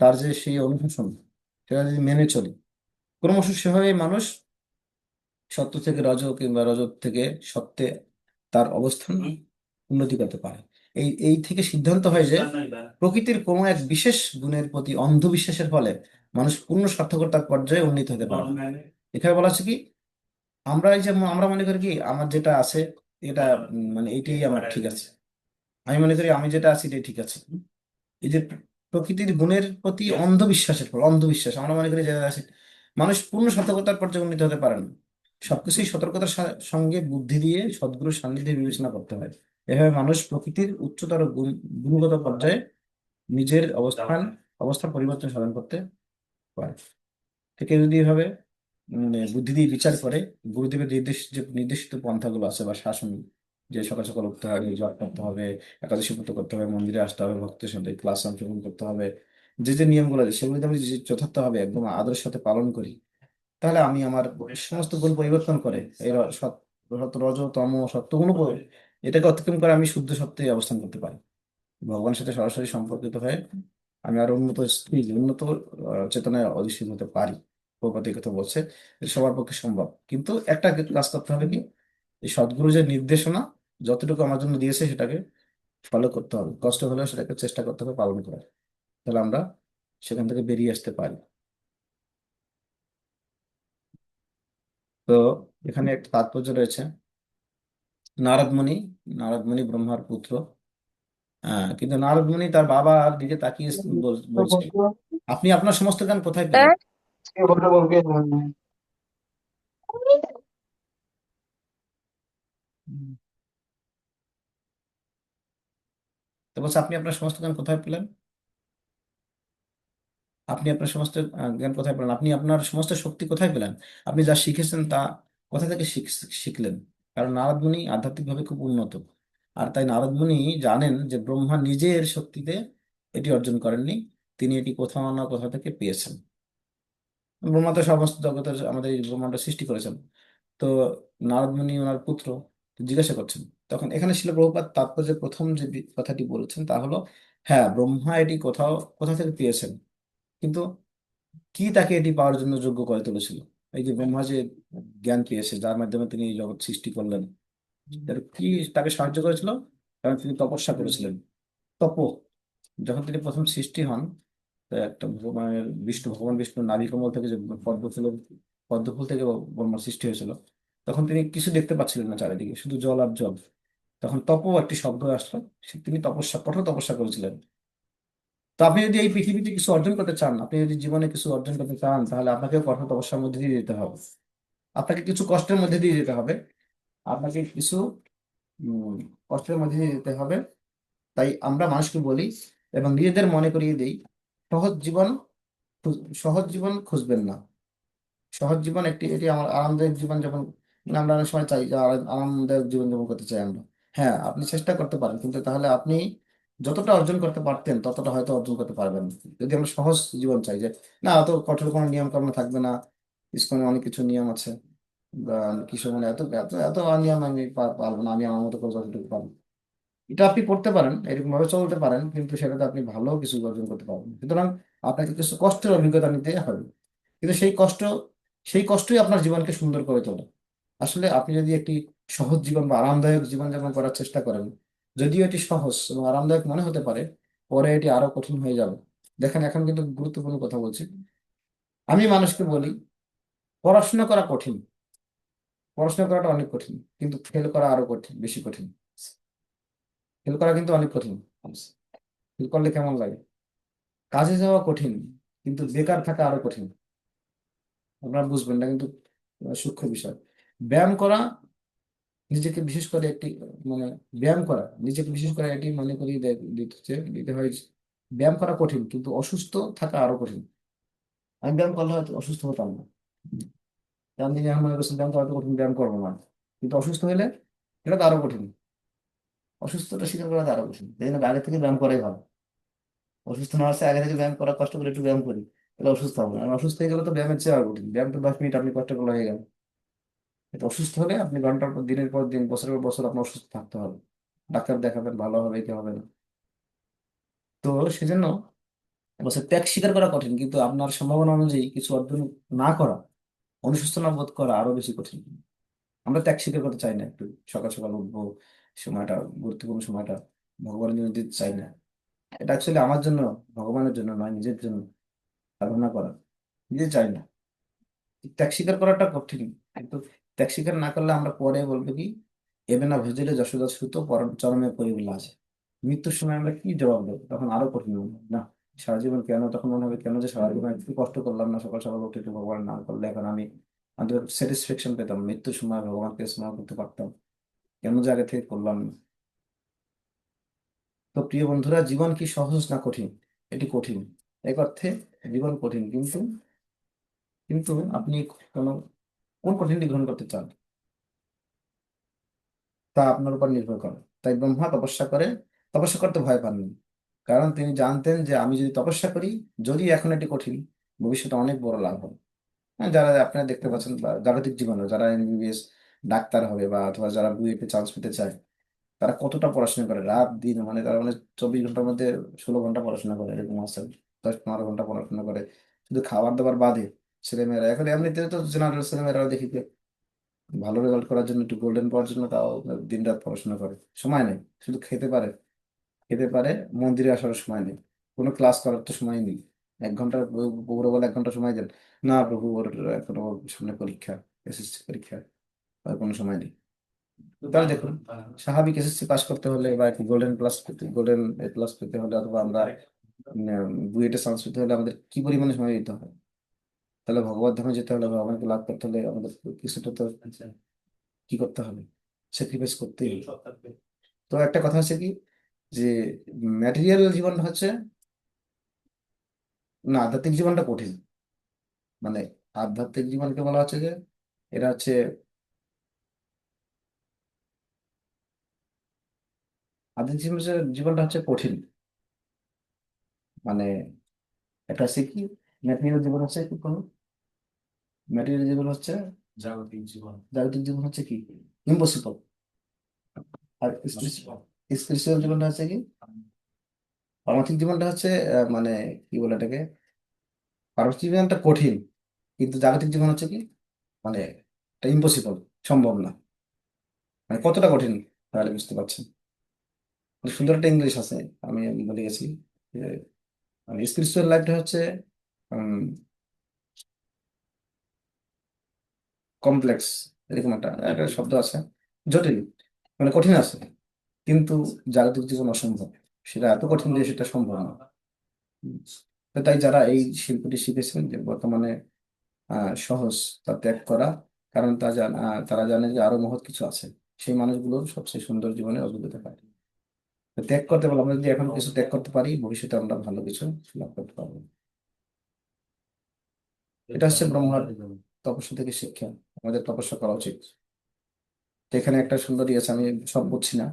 তার যে সেই অনুশাসন সেটা যদি মেনে চলি। ক্রমশ সেভাবে মানুষ সত্য থেকে রজ কিংবা রজ থেকে সত্যে তার অবস্থান উন্নতি করতে পারে। এই এই থেকে সিদ্ধান্ত হয় যে প্রকৃতির কোনো এক বিশেষ গুণের প্রতি অন্ধবিশ্বাসের ফলে মানুষ পূর্ণ সার্থকতার পর্যায়ে উন্নীত হতে পারে না। এখানে বলা হচ্ছে কি, আমরা এই যে আমরা মনে করি কি আমার যেটা আছে এটা মানে এইটাই আমার ঠিক আছে। আমি মনে করি আমি যেটা আছি এটাই ঠিক আছে। এই যে প্রকৃতির গুণের প্রতি অন্ধবিশ্বাসের ফল, অন্ধবিশ্বাস, আমরা মনে করি যে আছে, মানুষ পূর্ণ সতর্কতার পর্যায়ে উন্নীত হতে পারে না। সবকিছুই সতর্কতার সঙ্গে বুদ্ধি দিয়ে সদ্গুরুর সান্নিধ্যে বিবেচনা করতে হয়। এভাবে মানুষ প্রকৃতির উচ্চতর গুণগত পর্যায়ে নিজের অবস্থার পরিবর্তন সাধন করতে পারে। থেকে যদি এভাবে বুদ্ধি দিয়ে বিচার করে, গুরুদেবের যে নির্দেশিত পন্থাগুলো আছে বা শাসন, যে সকাল সকাল উঠতে হবে, জপ করতে হবে, একাদশী ব্রত করতে হবে, মন্দিরে আসতে হবে, ভক্তের সাথে ক্লাস অংশগ্রহণ করতে হবে, যে যে নিয়মগুলো আছে সেগুলো যদি আমি যথার্থভাবে একদম আদরের সাথে পালন করি, তাহলে আমি আমার সমস্ত গুণ পরিবর্তন করে এই রজ তম সত্ত্বগুণ এটাকে অতিক্রম করে আমি শুদ্ধ সত্ত্বে অবস্থান করতে পারি, ভগবানের সাথে সরাসরি সম্পর্কিত হয়ে আমি আরো উন্নত স্থির, উন্নত চেতনায় অধিষ্ঠিত হতে পারি। প্রপাতি কথা বলছে, এটা সবার পক্ষে সম্ভব, কিন্তু একটা কাজ করতে হবে কি, এই সদ্গুরু যে নির্দেশনা যতটুকু আমার জন্য দিয়েছে সেটাকে ফলো করতে হবে, কষ্ট হলেও সেটাকে চেষ্টা করতে হবে পালন করার। তাহলে আমরা সেখান থেকে বেরিয়ে আসতে পারি। তো এখানে একটা তাৎপর্য রয়েছে। নারদ মুনি, নারদ মুনি ব্রহ্মার পুত্র। কিন্তু নারদ মুনি তার বাবার দিকে তাকিয়ে বলছে, আপনি আপনার সমস্ত জ্ঞান কোথায় পেলেন? হুম। তো বলছে আপনি আপনার সমস্ত জ্ঞান কোথায় পেলেন? আপনি আপনার সমস্ত জ্ঞান কোথায় পেলেন? আপনি আপনার সমস্ত শক্তি কোথায় পেলেন? আপনি যা শিখেছেন তা কোথা থেকে শিখলেন? কারণ নারদ মুনি আধ্যাত্মিকভাবে খুব উন্নত, আর তাই নারদ মুনি জানেন যে ব্রহ্মা নিজের শক্তিতে এটি অর্জন করেননি, তিনি এটি কোথাও না কোথা থেকে পেয়েছেন। ব্রহ্মা তো সমস্ত জগতের আমাদের এই ব্রহ্মাণ্ড সৃষ্টি করেছেন। তো নারদ মুনি ওনার পুত্র জিজ্ঞাসা করছেন, তখন এখানে শিল প্রভুপাদ তাৎপর্যের প্রথম যে কথাটি বলেছেন তা হলো, হ্যাঁ ব্রহ্মা এটি কোথা থেকে পেয়েছেন, কিন্তু কি তাকে এটি পাওয়ার জন্য যোগ্য করে তুলেছিল? এই যে ব্রহ্মা যে জ্ঞান পেয়েছে, যার মাধ্যমে তিনি এই জগৎ সৃষ্টি করলেন, কি তাকে সাহায্য করেছিল? কারণ তিনি তপস্যা করেছিলেন। তপ, যখন তিনি প্রথম সৃষ্টি হন, তো একটা ভগবান বিষ্ণু নাভিকমল থেকে যে পদ্মফুল থেকে ব্রহ্মার সৃষ্টি হয়েছিল, তখন তিনি কিছু দেখতে পাচ্ছিলেন না, চারিদিকে শুধু জল আর জল। তখন তপ একটি শব্দ আসলো, তিনি কঠোর তপস্যা করেছিলেন। তো আপনি যদি এই পৃথিবীতে কিছু অর্জন করতে চান, আপনি যদি জীবনে কিছু অর্জন করতে চান, তাহলে আপনাকে কঠোর তপস্যার মধ্যে দিয়ে যেতে হবে, আপনাকে কিছু কষ্টের মধ্যে দিয়ে যেতে হবে, আপনাকে কিছু উম, কষ্টের মধ্যে দিয়ে যেতে হবে। তাই আমরা মানুষকে বলি এবং নিজেদের মনে করিয়ে দিই, সহজ জীবন সহজ জীবন খুঁজবেন না। সহজ জীবন এটি আমার আরামদায়ক জীবন যেমন, আমরা অনেক সময় চাই যে আরামদায়ক জীবন যাপন করতে চাই আমরা। হ্যাঁ আপনি চেষ্টা করতে পারেন, কিন্তু তাহলে আপনি যতটা অর্জন করতে পারতেন ততটা হয়তো অর্জন করতে পারবেন না। যদি আমরা সহজ জীবন চাই, যে না অত কঠোর কোনো নিয়ম কর্ম থাকবে না, ইসকনে অনেক কিছু নিয়ম আছে, বা কিছু মানে এত এত এত নিয়ম আমি পারবো না, আমি আমার মতো করে যতটুকু পারবো, এটা আপনি করতে পারেন, এরকম ভাবে চলতে পারেন, কিন্তু সেটাতে আপনি ভালো কিছু অর্জন করতে পারবেন। সুতরাং আপনাকে কিছু কষ্টের অভিজ্ঞতা নিতে হবে, কিন্তু সেই কষ্টই আপনার জীবনকে সুন্দর করে তোলে। আসলে আপনি যদি একটি সহজ জীবন বা আরামদায়ক জীবনযাপন করার চেষ্টা করেন, যদিও এটি সহজ এবং আরামদায়ক মনে হতে পারে, পরে এটি আরো কঠিন হয়ে যাবে। দেখেন এখন কিন্তু গুরুত্বপূর্ণ কথা বলছি, আমি মানুষকে বলি পড়াশোনা করা কঠিন, পড়াশোনা করাটা অনেক কঠিন, কিন্তু ফেল করা আরো কঠিন, বেশি কঠিন। ফেল করা কিন্তু অনেক কঠিন। ফেল করলে কেমন লাগে? কাজে যাওয়া কঠিন, কিন্তু বেকার থাকা আরো কঠিন। আপনারা বুঝবেন না, কিন্তু সূক্ষ্ম বিষয়। ব্যায়াম করা নিজেকে বিশেষ করে একটি, মানে ব্যায়াম করা নিজেকে বিশেষ করে এটি মনে করি দিতে হয় যে, ব্যায়াম করা কঠিন, কিন্তু অসুস্থ থাকা আরো কঠিন। আমি ব্যায়াম করলে হয়তো অসুস্থ হতাম না, কারণ তিনি আমার মনে করছেন ব্যায়াম করা তো কঠিন, ব্যায়াম করবো না। কিন্তু অসুস্থ হলে এটা তো আরো কঠিন, অসুস্থতা স্বীকার করা তো আরো কঠিন। এই জন্য আগে থেকে ব্যায়াম করাই ভালো। অসুস্থ না হচ্ছে আগে থেকে ব্যায়াম করা, কষ্ট করে একটু ব্যায়াম করি, তাহলে অসুস্থ হবো না। আর অসুস্থ হয়ে গেলে তো ব্যায়ামের চেয়ে আরো কঠিন। ব্যায়াম তো 10 মিনিট আপনি কষ্ট করলে হয়ে গেল, এটা অসুস্থ হলে আপনি ঘন্টার পর দিনের পর দিন, বছরের পর বছর আপনার অসুস্থ থাকতে হবে, ডাক্তার দেখাবেন, ভালো হবে কি হবে না। তো সেজন্য বলছে ত্যাগ স্বীকার করা কঠিন, কিন্তু আপনার সম্ভাবনা অনুযায়ী কিছু অর্জন না করা, অনুশোচনা বোধ করা আরো বেশি কঠিন। আমরা ত্যাগ স্বীকার করতে চাই না, একটু সকাল সকাল উঠবো, সময়টা গুরুত্বপূর্ণ সময়টা ভগবানের জন্য দিতে চাই না। এটা অ্যাকচুয়ালি আমার জন্য, ভগবানের জন্য নয়, নিজের জন্য সাধনা করা, নিজে চাই না। ত্যাগ স্বীকার করাটা কঠিন, কিন্তু ত্যাগ স্বীকার না করলে আমরা পরে বলবো কি, এবে না ভজিলে যশোদা সুত পরম চরমে পরিবিলাস। মৃত্যুর সময় আমরা কি জবাব দেবো? তখন আরো কঠিন হবে না, সারা জীবন কেন, তখন মনে হবে কেন যে সারা জীবন একটু কষ্ট করলাম না, সকাল সকাল উঠে একটু ভগবান নাম করলে এখন আমি আমাদের স্যাটিসফ্যাকশন পেতাম, মৃত্যুর সময় ভগবানকে স্মরণ করতে পারতাম, কেন যে আগে থেকে করলাম না। তো প্রিয় বন্ধুরা, জীবন কি সহজ না কঠিন? এটি কঠিন, এক অর্থে জীবন কঠিন, কিন্তু কিন্তু আপনি কোনো কোন কঠিনটি গ্রহণ করতে চান তা আপনার উপর নির্ভর করে। তাই ব্রহ্মা তপস্যা করতে ভয় পাননি, কারণ তিনি জানতেন যে আমি যদি তপস্যা করি, যদি এখন এটি কঠিন, ভবিষ্যতে অনেক বড় লাভ হবে। হ্যাঁ, যারা আপনারা দেখতে পাচ্ছেন বা জাগতিক জীবনে যারা এমবিবিএস ডাক্তার হবে, বা অথবা যারা বুয়েটে চান্স পেতে চায়, তারা কতটা পড়াশোনা করে, রাত দিন, মানে তারা মানে 24 ঘন্টার মধ্যে 16 ঘন্টা পড়াশোনা করে, এরকম আছে, 10-15 ঘন্টা পড়াশোনা করে, শুধু খাবার দাবার বাদে। ছেলেমেয়েরা এখন এমনিতে তো জেনারেল ছেলেমেয়েরা দেখি যে ভালো রেজাল্ট করার জন্য, একটু গোল্ডেন পাওয়ার জন্য তাও দিন রাত পড়াশোনা করে, সময় নেই। শুধু খেতে পারে, মন্দিরে আসার সময় নেই, কোনো ক্লাস করার তো সময় নেই। 1 ঘন্টা বউরে বলে 1 ঘন্টা সময় দেন, না প্রভু ওর এখনো সামনে পরীক্ষা, এসএসসি পরীক্ষা, আর কোনো সময় নেই। তাহলে দেখুন, স্বাভাবিক এসএসসি পাস করতে হলে বা একটি গোল্ডেন এ প্লাস পেতে হলে, অথবা আমরা বুয়েটে চান্স পেতে হলে আমাদের কি পরিমাণে সময় দিতে হয়। তাহলে ভগবত ধামে যেতে হলে, ভগবানকে লাভ করতে হলে আমাদের কিছুটা তো কি করতে হবে, স্যাক্রিফাইস করতেই হবে। তো একটা কথা হচ্ছে কি, যে ম্যাটেরিয়াল জীবনটা হচ্ছে, না, আধ্যাত্মিক জীবনটা কঠিন। মানে আধ্যাত্মিক জীবনকে বলা হচ্ছে যে এটা হচ্ছে, আধ্যাত্মিক জীবনটা হচ্ছে কঠিন। মানে এটা হচ্ছে কি, ম্যাটেরিয়াল জীবন হচ্ছে কি, কোনো ম্যাটেরিয়াল জীবন হচ্ছে, জাগতিক জীবন হচ্ছে কি, ইম্পসিবল। আর স্পিরিচুয়াল জীবনটা হচ্ছে কি, পারমার্থিক জীবনটা হচ্ছে মানে কি বলে এটাকে, পারমার্থিক জীবনটা কঠিন, কিন্তু জাগতিক জীবন হচ্ছে কি, মানে এটা ইম্পসিবল, সম্ভব না। মানে কতটা কঠিন, তাহলে বুঝতে পারছেন। মানে সুন্দর একটা ইংলিশ আছে, আমি বলে গেছি, যে মানে স্পিরিচুয়াল লাইফটা হচ্ছে কমপ্লেক্স, এরকম একটা একটা শব্দ আছে, জটিল, মানে কঠিন আছে, কিন্তু জাগতিক জীবন অসম্ভব, সেটা এত কঠিন যে সেটা সম্ভব না। উম, তো তাই যারা এই শিল্পটি শিখেছেন, যে বর্তমানে সহজ তা ত্যাগ করা, কারণ তারা জানে যে আরো মহৎ কিছু আছে, সেই মানুষগুলোর সবচেয়ে সুন্দর জীবনের অভিজ্ঞতা পায়। তো ত্যাগ করতে পারবো, আমরা যদি এখন কিছু ত্যাগ করতে পারি, ভবিষ্যতে আমরা ভালো কিছু লাভ করতে পারবো। এটা হচ্ছে ব্রহ্মার তপস্যা থেকে শিক্ষা, আমাদের তপস্যা করা উচিত। তো এখানে একটা সুন্দর আছে, আমি সব বুঝছি না।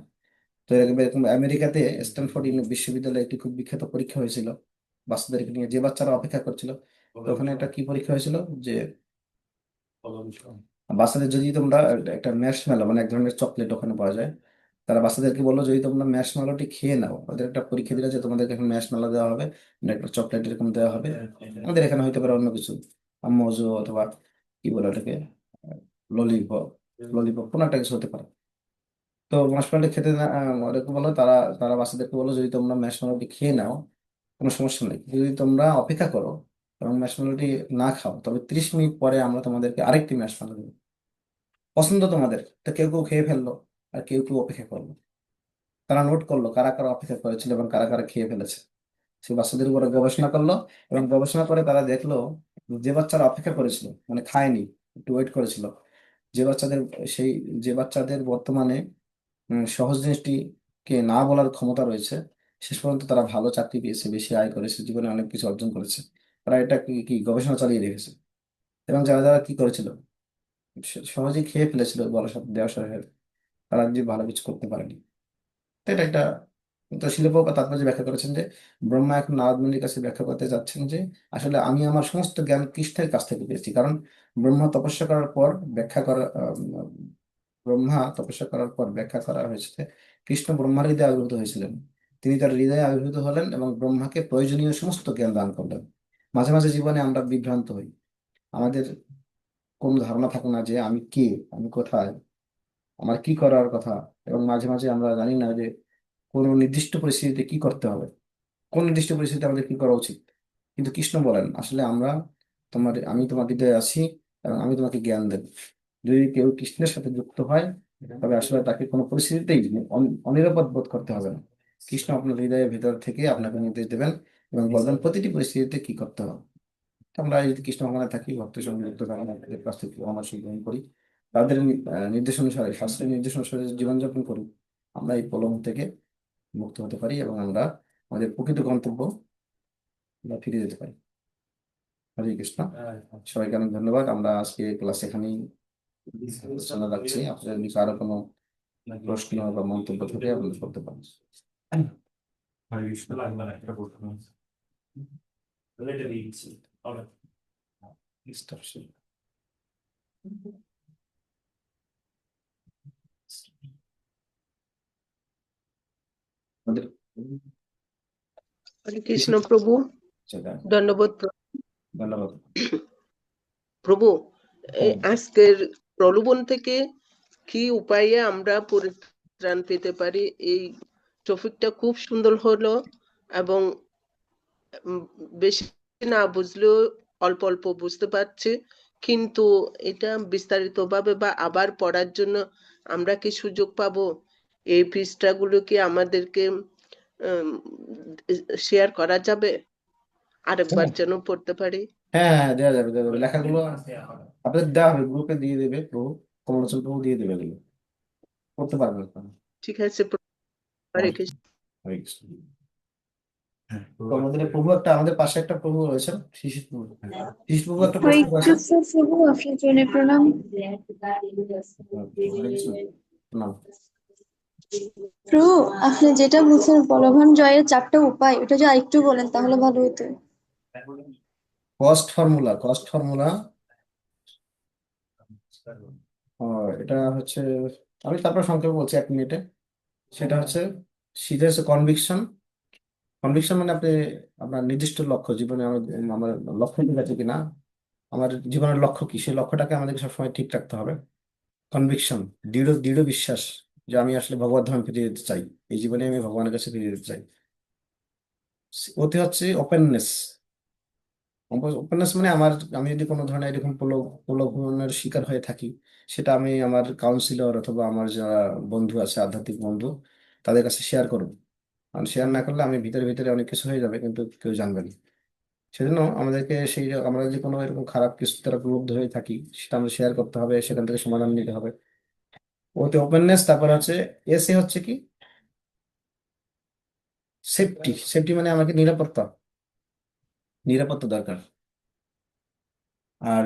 তো এরকম এরকম আমেরিকাতে স্ট্যানফোর্ড বিশ্ববিদ্যালয়ে একটি খুব বিখ্যাত পরীক্ষা হয়েছিল, বাচ্চাদেরকে নিয়ে, যে বাচ্চারা অপেক্ষা করছিল। তো ওখানে একটা কি পরীক্ষা হয়েছিল, যে বাচ্চাদের যদি তোমরা একটা ম্যাশমেলো, মানে এক ধরনের চকলেট ওখানে পাওয়া যায়, তারা বাচ্চাদেরকে বললো যদি তোমরা ম্যাশমেলোটি খেয়ে নাও, ওদের একটা পরীক্ষা দিলে যে তোমাদেরকে এখন ম্যাশমেলো দেওয়া হবে, মানে একটা চকলেট এরকম দেওয়া হবে। আমাদের এখানে হইতে পারে অন্য কিছু, মজু, অথবা কি বলে ওটাকে, ললিপপ, কোনো একটা কিছু হতে পারে। তো মাশমেলো খেতে ওদেরকে বলো, তারা তারা বাচ্চাদেরকে বলো যদি তোমরা ম্যাশমেলোটি খেয়ে নাও, কোনো সমস্যা নেই, যদি তোমরা অপেক্ষা করো এবং ম্যাশমেলোটি না খাও, তবে 30 মিনিট পরে আমরা তোমাদেরকে আরেকটি ম্যাশমেলো দেবো, পছন্দ তোমাদের। তো কেউ কেউ খেয়ে ফেললো, আর কেউ কেউ অপেক্ষা করলো। তারা নোট করলো কারা কারা অপেক্ষা করেছিল এবং কারা কারা খেয়ে ফেলেছে। সে বাচ্চাদের উপরে গবেষণা করলো, এবং গবেষণা করে তারা দেখলো যে বাচ্চারা অপেক্ষা করেছিল, মানে খায়নি, একটু ওয়েট করেছিল, যে বাচ্চাদের সেই যে বাচ্চাদের বর্তমানে সহজ জিনিসটিকে না বলার ক্ষমতা রয়েছে, শেষ পর্যন্ত তারা ভালো চাকরি পেয়েছে, বেশি আয় করেছে, জীবনে অনেক কিছু অর্জন করেছে। তারা এটা কি কি গবেষণা চালিয়ে রেখেছে। এবং যারা যারা কি করেছিল, সহজেই খেয়ে ফেলেছিল বলা দেওয়া সহ, তারা যে ভালো কিছু করতে পারেনি। তো এটা একটা, তো শিলপ্রভুপাদ তাৎপর্য ব্যাখ্যা করেছেন যে ব্রহ্মা এখন নারদ মুনির কাছে ব্যাখ্যা করতে যাচ্ছেন যে আসলে আমি আমার সমস্ত জ্ঞান কৃষ্ণের কাছ থেকে পেয়েছি। কারণ ব্রহ্মা তপস্যা করার পর ব্যাখ্যা করা ব্রহ্মা তপস্যা করার পর ব্যাখ্যা করা হয়েছে যে কৃষ্ণ ব্রহ্মার হৃদয়ে আবির্ভূত হয়েছিলেন। তিনি তার হৃদয়ে আবির্ভূত হলেন এবং ব্রহ্মাকে প্রয়োজনীয় সমস্ত জ্ঞান দান করলেন। মাঝে মাঝে জীবনে আমরা বিভ্রান্ত হই, আমাদের কোন ধারণা থাকে না যে আমি কে, আমি কোথায়, আমার কি করার কথা। এবং মাঝে মাঝে আমরা জানি না যে কোনো নির্দিষ্ট পরিস্থিতিতে কি করতে হবে, কোন নির্দিষ্ট পরিস্থিতিতে আমাদের কি করা উচিত। কিন্তু কৃষ্ণ বলেন আসলে আমি তোমার হৃদয়ে আছি এবং আমি তোমাকে জ্ঞান দেব। যদি কেউ কৃষ্ণের সাথে যুক্ত হয়, তবে আসলে তাকে কোনো পরিস্থিতিতেই অনিরাপদ বোধ করতে হবে না। কৃষ্ণ আপনার হৃদয়ের ভেতর থেকে আপনাকে নির্দেশ দেবেন এবং বলবেন প্রতিটি পরিস্থিতিতে কি করতে হবে। তো আমরা যদি কৃষ্ণ ভগবানে থাকি, ভক্তের সঙ্গে যুক্ত থাকি, তাদের কাছ থেকে পরামর্শ গ্রহণ করি, তাদের নির্দেশ অনুসারে, শাস্ত্রের নির্দেশ অনুসারে জীবনযাপন করি, আমরা এই প্রলোভন থেকে মুক্ত হতে পারি এবং আমরা আমাদের প্রকৃত গন্তব্য আমরা ফিরে যেতে পারি। হরে কৃষ্ণ। সবাইকে অনেক ধন্যবাদ। আমরা আজকে ক্লাস এখানেই আলোচনা রাখছি। আপনাদের যদি কারো কোনো প্রশ্ন বা মন্তব্য থাকে আপনারা করতে পারেন। হরে কৃষ্ণ। একটা প্রশ্ন আছে। আমাদের হরে কৃষ্ণ প্রভু, সেটা, দণ্ডবোধ ধন্যবাদ। প্রভু। আজকের প্রলোভন থেকে কি উপায়ে আমরা পরিত্রাণ পেতে পারি? এই টপিকটা খুব সুন্দর হলো, এবং বেশি না বুঝলেও অল্প অল্প বুঝতে পারছি। কিন্তু এটা বিস্তারিত ভাবে বা আবার পড়ার জন্য আমরা কি সুযোগ পাবো? এই পৃষ্ঠাগুলো কি আমাদেরকে শেয়ার করা যাবে? আরেকবার যেন পড়তে পারি। হ্যাঁ হ্যাঁ, দেওয়া যাবে দেওয়া যাবে। লেখাগুলো আপনাদের দেওয়া হবে, গ্রুপে দিয়ে দেবে প্রভু, কমলোচন প্রভু দিয়ে দেবে, এগুলো করতে পারবেন আপনারা। ঠিক আছে প্রভু। হরে কৃষ্ণ। হরে কৃষ্ণ। তো আমাদের পাশে একটা প্রভু রয়েছেন, শিশির প্রভু। শিশির প্রভু একটা হরে প্রশ্ন করেছেন। কৃষ্ণ প্রভু, আপনার জন্য প্রণাম। হরে কৃষ্ণ। প্রণাম। প্রভু, আপনি যেটা বলছেন প্রলোভন জয়ের 4টা উপায়, ওটা যদি আরেকটু বলেন তাহলে ভালো হতো। কস্ট ফর্মুলা, এটা হচ্ছে, আমি তারপর সংক্ষেপে বলছি 1 মিনিটে। সেটা হচ্ছে সিধা হচ্ছে কনভিকশন মানে আপনার নির্দিষ্ট লক্ষ্য জীবনে, আমার লক্ষ্য ঠিক আছে কিনা, আমার জীবনের লক্ষ্য কি, সেই লক্ষ্যটাকে আমাদেরকে সবসময় ঠিক রাখতে হবে। কনভিকশন, দৃঢ় দৃঢ় বিশ্বাস যে আমি আসলে ভগবত ধামে ফিরে যেতে চাই, এই জীবনে আমি ভগবানের কাছে ফিরে যেতে চাই। ওতে হচ্ছে ওপেননেস। ওপেননেস মানে আমি যদি কোনো ধরনের এরকম প্রলোভনের শিকার হয়ে থাকি, সেটা আমি আমার কাউন্সিলর অথবা আমার যারা বন্ধু আছে, আধ্যাত্মিক বন্ধু, তাদের কাছে শেয়ার করবো। কারণ শেয়ার না করলে আমি ভিতরে ভিতরে অনেক কিছু হয়ে যাবে, কিন্তু কেউ জানবে না। সেজন্য আমাদেরকে আমরা যে কোনো এরকম খারাপ কিছু দ্বারা প্রলুব্ধ হয়ে থাকি, সেটা আমরা শেয়ার করতে হবে, সেখান থেকে সমাধান নিতে হবে। ওতে ওপেননেস। তারপর হচ্ছে এসে হচ্ছে কি, সেফটি মানে আমাকে নিরাপত্তা দরকার। আর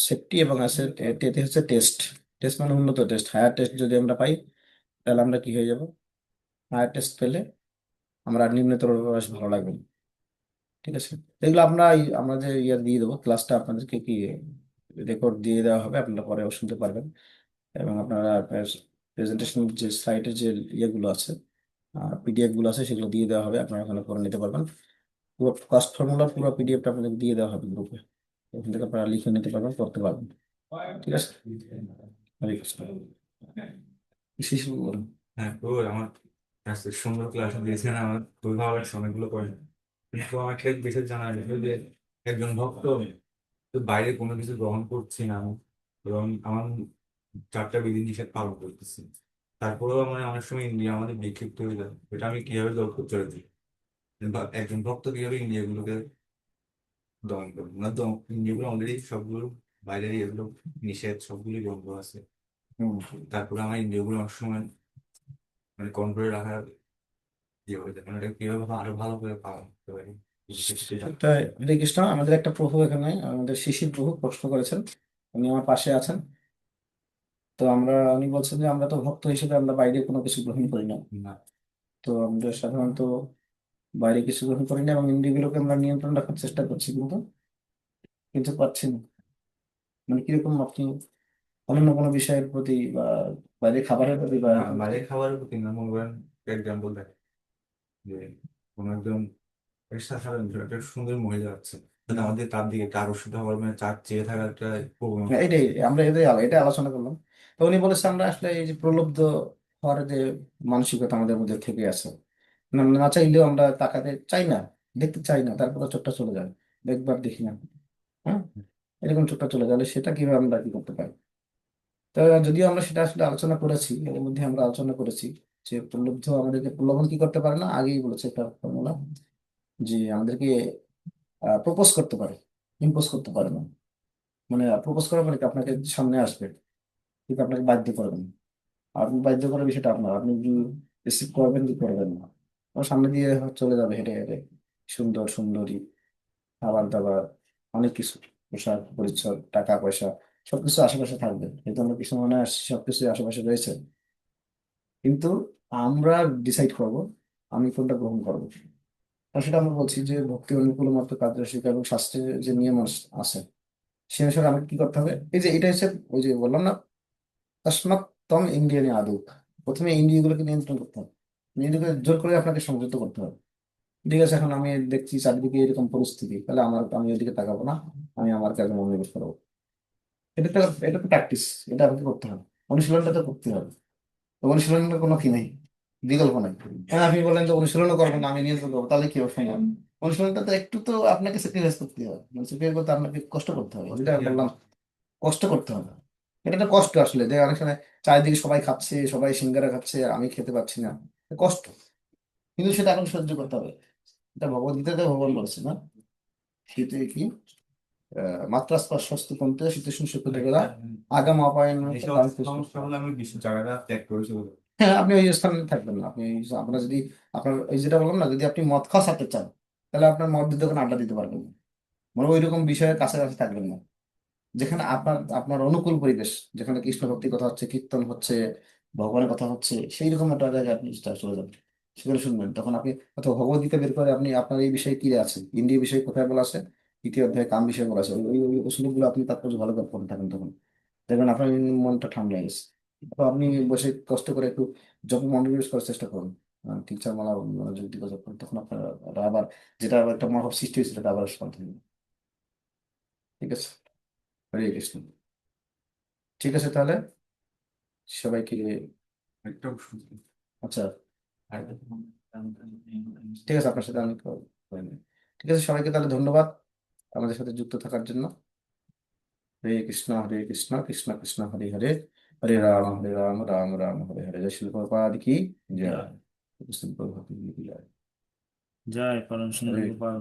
সেফটি এবং আছে এতে হচ্ছে টেস্ট। টেস্ট মানে উন্নত টেস্ট, হায়ার টেস্ট যদি আমরা পাই, তাহলে আমরা কি হয়ে যাব, হায়ার টেস্ট পেলে আমরা আর নিম্নতর বেশ ভালো লাগবে না। ঠিক আছে, এগুলো আমরা যে দিয়ে দেবো, ক্লাসটা আপনাদেরকে কি রেকর্ড দিয়ে দেওয়া হবে, আপনারা পরেও শুনতে পারবেন। এবং আপনারা প্রেজেন্টেশন যে সাইটের যে ইয়েগুলো আছে, পিডিএফ গুলো আছে, সেগুলো দিয়ে দেওয়া হবে, আপনারা ওখানে করে নিতে পারবেন। পুরো কাস্ট ফর্মুলার পুরো পিডিএফটা আপনাদের দিয়ে দেওয়া হবে গ্রুপে, ওখান থেকে আপনারা লিখে নিতে পারবেন, করতে পারবেন। ঠিক আছে, হরে কৃষ্ণ। শিশু বলুন। হ্যাঁ তো আমার আজকে সুন্দর ক্লাস দিয়েছেন, আমার খুবই ভালো লাগছে অনেকগুলো পয়েন্ট। কিন্তু আমাকে বিশেষ জানা গেল যে একজন ভক্ত তো বাইরে কোনো কিছু গ্রহণ করছি না আমি, এবং আমার 4টা বিধিনিষেধ পালন করতেছি, তারপরেও মানে অনেক সময় ইন্দ্রিয় আমাদের বিক্ষিপ্ত হয়ে যায়। এটা আমি কিভাবে চলে দিই, বা একজন ভক্ত কিভাবে ইন্দ্রিয়গুলোকে দমন করবো না? ইন্দ্রিয়গুলো অলরেডি সবগুলো বাইরের এগুলো নিষেধ সবগুলোই বন্ধ আছে, হুম। তারপরে আমার ইন্দ্রিয়গুলো অনেক সময় মানে কন্ট্রোলে রাখার ইয়ে হয়ে যায়, মানে এটা কিভাবে আরো ভালো করে পালন করতে পারি সেটা জানি। সেটা হরে কৃষ্ণ, আমাদের একটা প্রভু এখানে, আমাদের শিশির প্রভু প্রশ্ন করেছেন, উনি আমার পাশে আছেন। তো উনি বলছেন যে আমরা তো ভক্ত হিসেবে আমরা বাইরে কোনো কিছু গ্রহণ করি না। না, তো আমরা সাধারণত বাইরে কিছু গ্রহণ করি না এবং ইন্দ্রিয়গুলোকে আমরা নিয়ন্ত্রণ রাখার চেষ্টা করছি, কিন্তু কিন্তু পারছি না। মানে কিরকম আপনি অন্য কোনো বিষয়ের প্রতি বা বাইরে খাবারের প্রতি বা না, বাইরে খাবারের প্রতি না। মনে করেন এক্সাম্পল দেখ, যে কোনো একজন সাধারণ একটা সুন্দর মহিলা আছে, তাহলে আমাদের তার দিকে একটা আকর্ষিত হওয়ার মানে তার চেয়ে থাকার একটা প্রবণতা এটাই আছে। আমরা এটা আলোচনা করলাম। তো উনি বলেছে আমরা আসলে এই যে প্রলুব্ধ হওয়ার যে মানসিকতা আমাদের মধ্যে থেকে আছে, না না চাইলেও আমরা তাকাতে চাই না, দেখতে চাই না, তারপরে চোখটা চলে যায়, দেখবার দেখি না। হ্যাঁ, এরকম চোখটা চলে গেলে সেটা কিভাবে আমরা কি করতে পারি? তো যদিও আমরা সেটা আসলে আলোচনা করেছি, এর মধ্যে আমরা আলোচনা করেছি যে প্রলুব্ধ আমাদেরকে প্রলোভন কি করতে পারে না, আগেই বলেছে একটা ফর্মুলা, যে আমাদেরকে প্রপোজ করতে পারে, ইম্পোজ করতে পারে না। মানে প্রপোজ করা মানে কি, আপনাকে সামনে আসবে কিন্তু আপনাকে বাধ্য করবেন না। আপনি বাধ্য করার বিষয়টা আপনার, আপনি কি রিসিভ করবেন কি করবেন না। আমার সামনে দিয়ে চলে যাবে হেঁটে হেঁটে, সুন্দর সুন্দরী, খাবার দাবার, অনেক কিছু, পোশাক পরিচ্ছদ, টাকা পয়সা, সবকিছু আশেপাশে থাকবে, যেহেতু আমরা কিছু মনে আসছি সবকিছু আশেপাশে রয়েছে। কিন্তু আমরা ডিসাইড করব আমি কোনটা গ্রহণ করবো। আর সেটা আমরা বলছি যে ভক্তি অনুকূল মত কার্য শিক্ষা এবং শাস্ত্রের যে নিয়ম আছে, সে অনুসারে আমাকে কি করতে হবে। এই যে এটা হচ্ছে ওই যে বললাম না, তসমাৎ তম ইন্দ্রিয়ানি আদৌ, প্রথমে ইন্দ্রিয়গুলোকে নিয়ন্ত্রণ করতে হবে, ইন্দ্রিয়গুলো জোর করে আপনাকে সংযত করতে হবে। ঠিক আছে, এখন আমি দেখছি চারদিকে এরকম পরিস্থিতি, তাহলে আমি ওইদিকে তাকাবো না, আমি আমার কাজে মনোনিবেশ করবো। এটা তো এটা তো প্র্যাকটিস, এটা আমাকে করতে হবে, অনুশীলনটা তো করতে হবে। তো অনুশীলনের কোনো কি নেই, বিকল্প নাই। হ্যাঁ, আপনি বলেন তো অনুশীলনও করবো না, আমি নিয়ন্ত্রণ করবো, তাহলে কি হবে? ফাইনাল অনুশীলনটা তো একটু তো আপনাকে স্যাক্রিফাইস করতে হবে, মানে স্যাক্রিফাইস করতে আপনাকে কষ্ট করতে হবে, যেটা বললাম, কষ্ট করতে হবে। এটা একটা কষ্ট আসলে, যে অনেক সময় চারিদিকে সবাই খাচ্ছে, সবাই সিঙ্গারা খাচ্ছে আর আমি খেতে পারছি না, কষ্ট। কিন্তু সেটা এখন সহ্য করতে হবে। এটা ভগবদ্গীতাতে ভগবান বলেছে না, শীতে কি মাত্রা স্পর্শস্তু কমতে শীতোষ্ণ সুখ দেবেলা আগাম অপায়ন এইসব সমস্যা হলে আমি বিশ্ব জায়গাটা ত্যাগ করে চলে যাবো। হ্যাঁ, আপনি ওই স্থানে থাকবেন না, আপনার যদি আপনার ওই যেটা বললাম না, যদি আপনি মদ খাওয়া ছাড়তে চান, তাহলে আপনার মদের দোকানে আড্ডা দিতে পারবেন না, মানে ওই রকম বিষয়ের কাছাকাছি থাকবেন না, যেখানে আপনার আপনার অনুকূল পরিবেশ, যেখানে কৃষ্ণ ভক্তির কথা হচ্ছে, কীর্তন হচ্ছে, ভগবানের কথা হচ্ছে, সেই রকম একটা জায়গায় আপনি চলে যাবেন, সেখানে শুনবেন। তখন আপনি অথবা ভগবদ্গীতা বের করে আপনি আপনার এই বিষয়ে কি আছে, ইন্দ্রিয় বিষয়ে কোথায় বলা আছে, তৃতীয় অধ্যায়ে কাম বিষয়ে বলা আছে, ওই ওষুধগুলো আপনি তাৎপর্য ভালো করে পড়ে থাকেন, তখন দেখবেন আপনার মনটা ঠান্ডা হয়ে গেছে। তো আপনি বসে কষ্ট করে একটু যপ মনোনিবেশ করার চেষ্টা করুন, 3-4 মালা মনোযোগ দিয়ে জপ করুন, তখন আপনার আবার যেটা একটা মনোভাব সৃষ্টি হয়েছিল সেটা আবার শান্ত হবে। ঠিক আছে, হরে কৃষ্ণ। ঠিক আছে তাহলে সবাইকে, একটা ওষুধ। আচ্ছা আর ঠিক আছে, আপনার সাথে আমি করে নিই। ঠিক আছে, সবাইকে তাহলে ধন্যবাদ আমাদের সাথে যুক্ত থাকার জন্য। হরে কৃষ্ণ হরে কৃষ্ণ কৃষ্ণ কৃষ্ণ হরে হরে, হরে রাম রাম রাম হরে হরে। জয় শিল প্রভুপাদ কি জয়। শিল প্রভুপাদ কি জয়। জয় পরম সুন্দর হরে গোপাল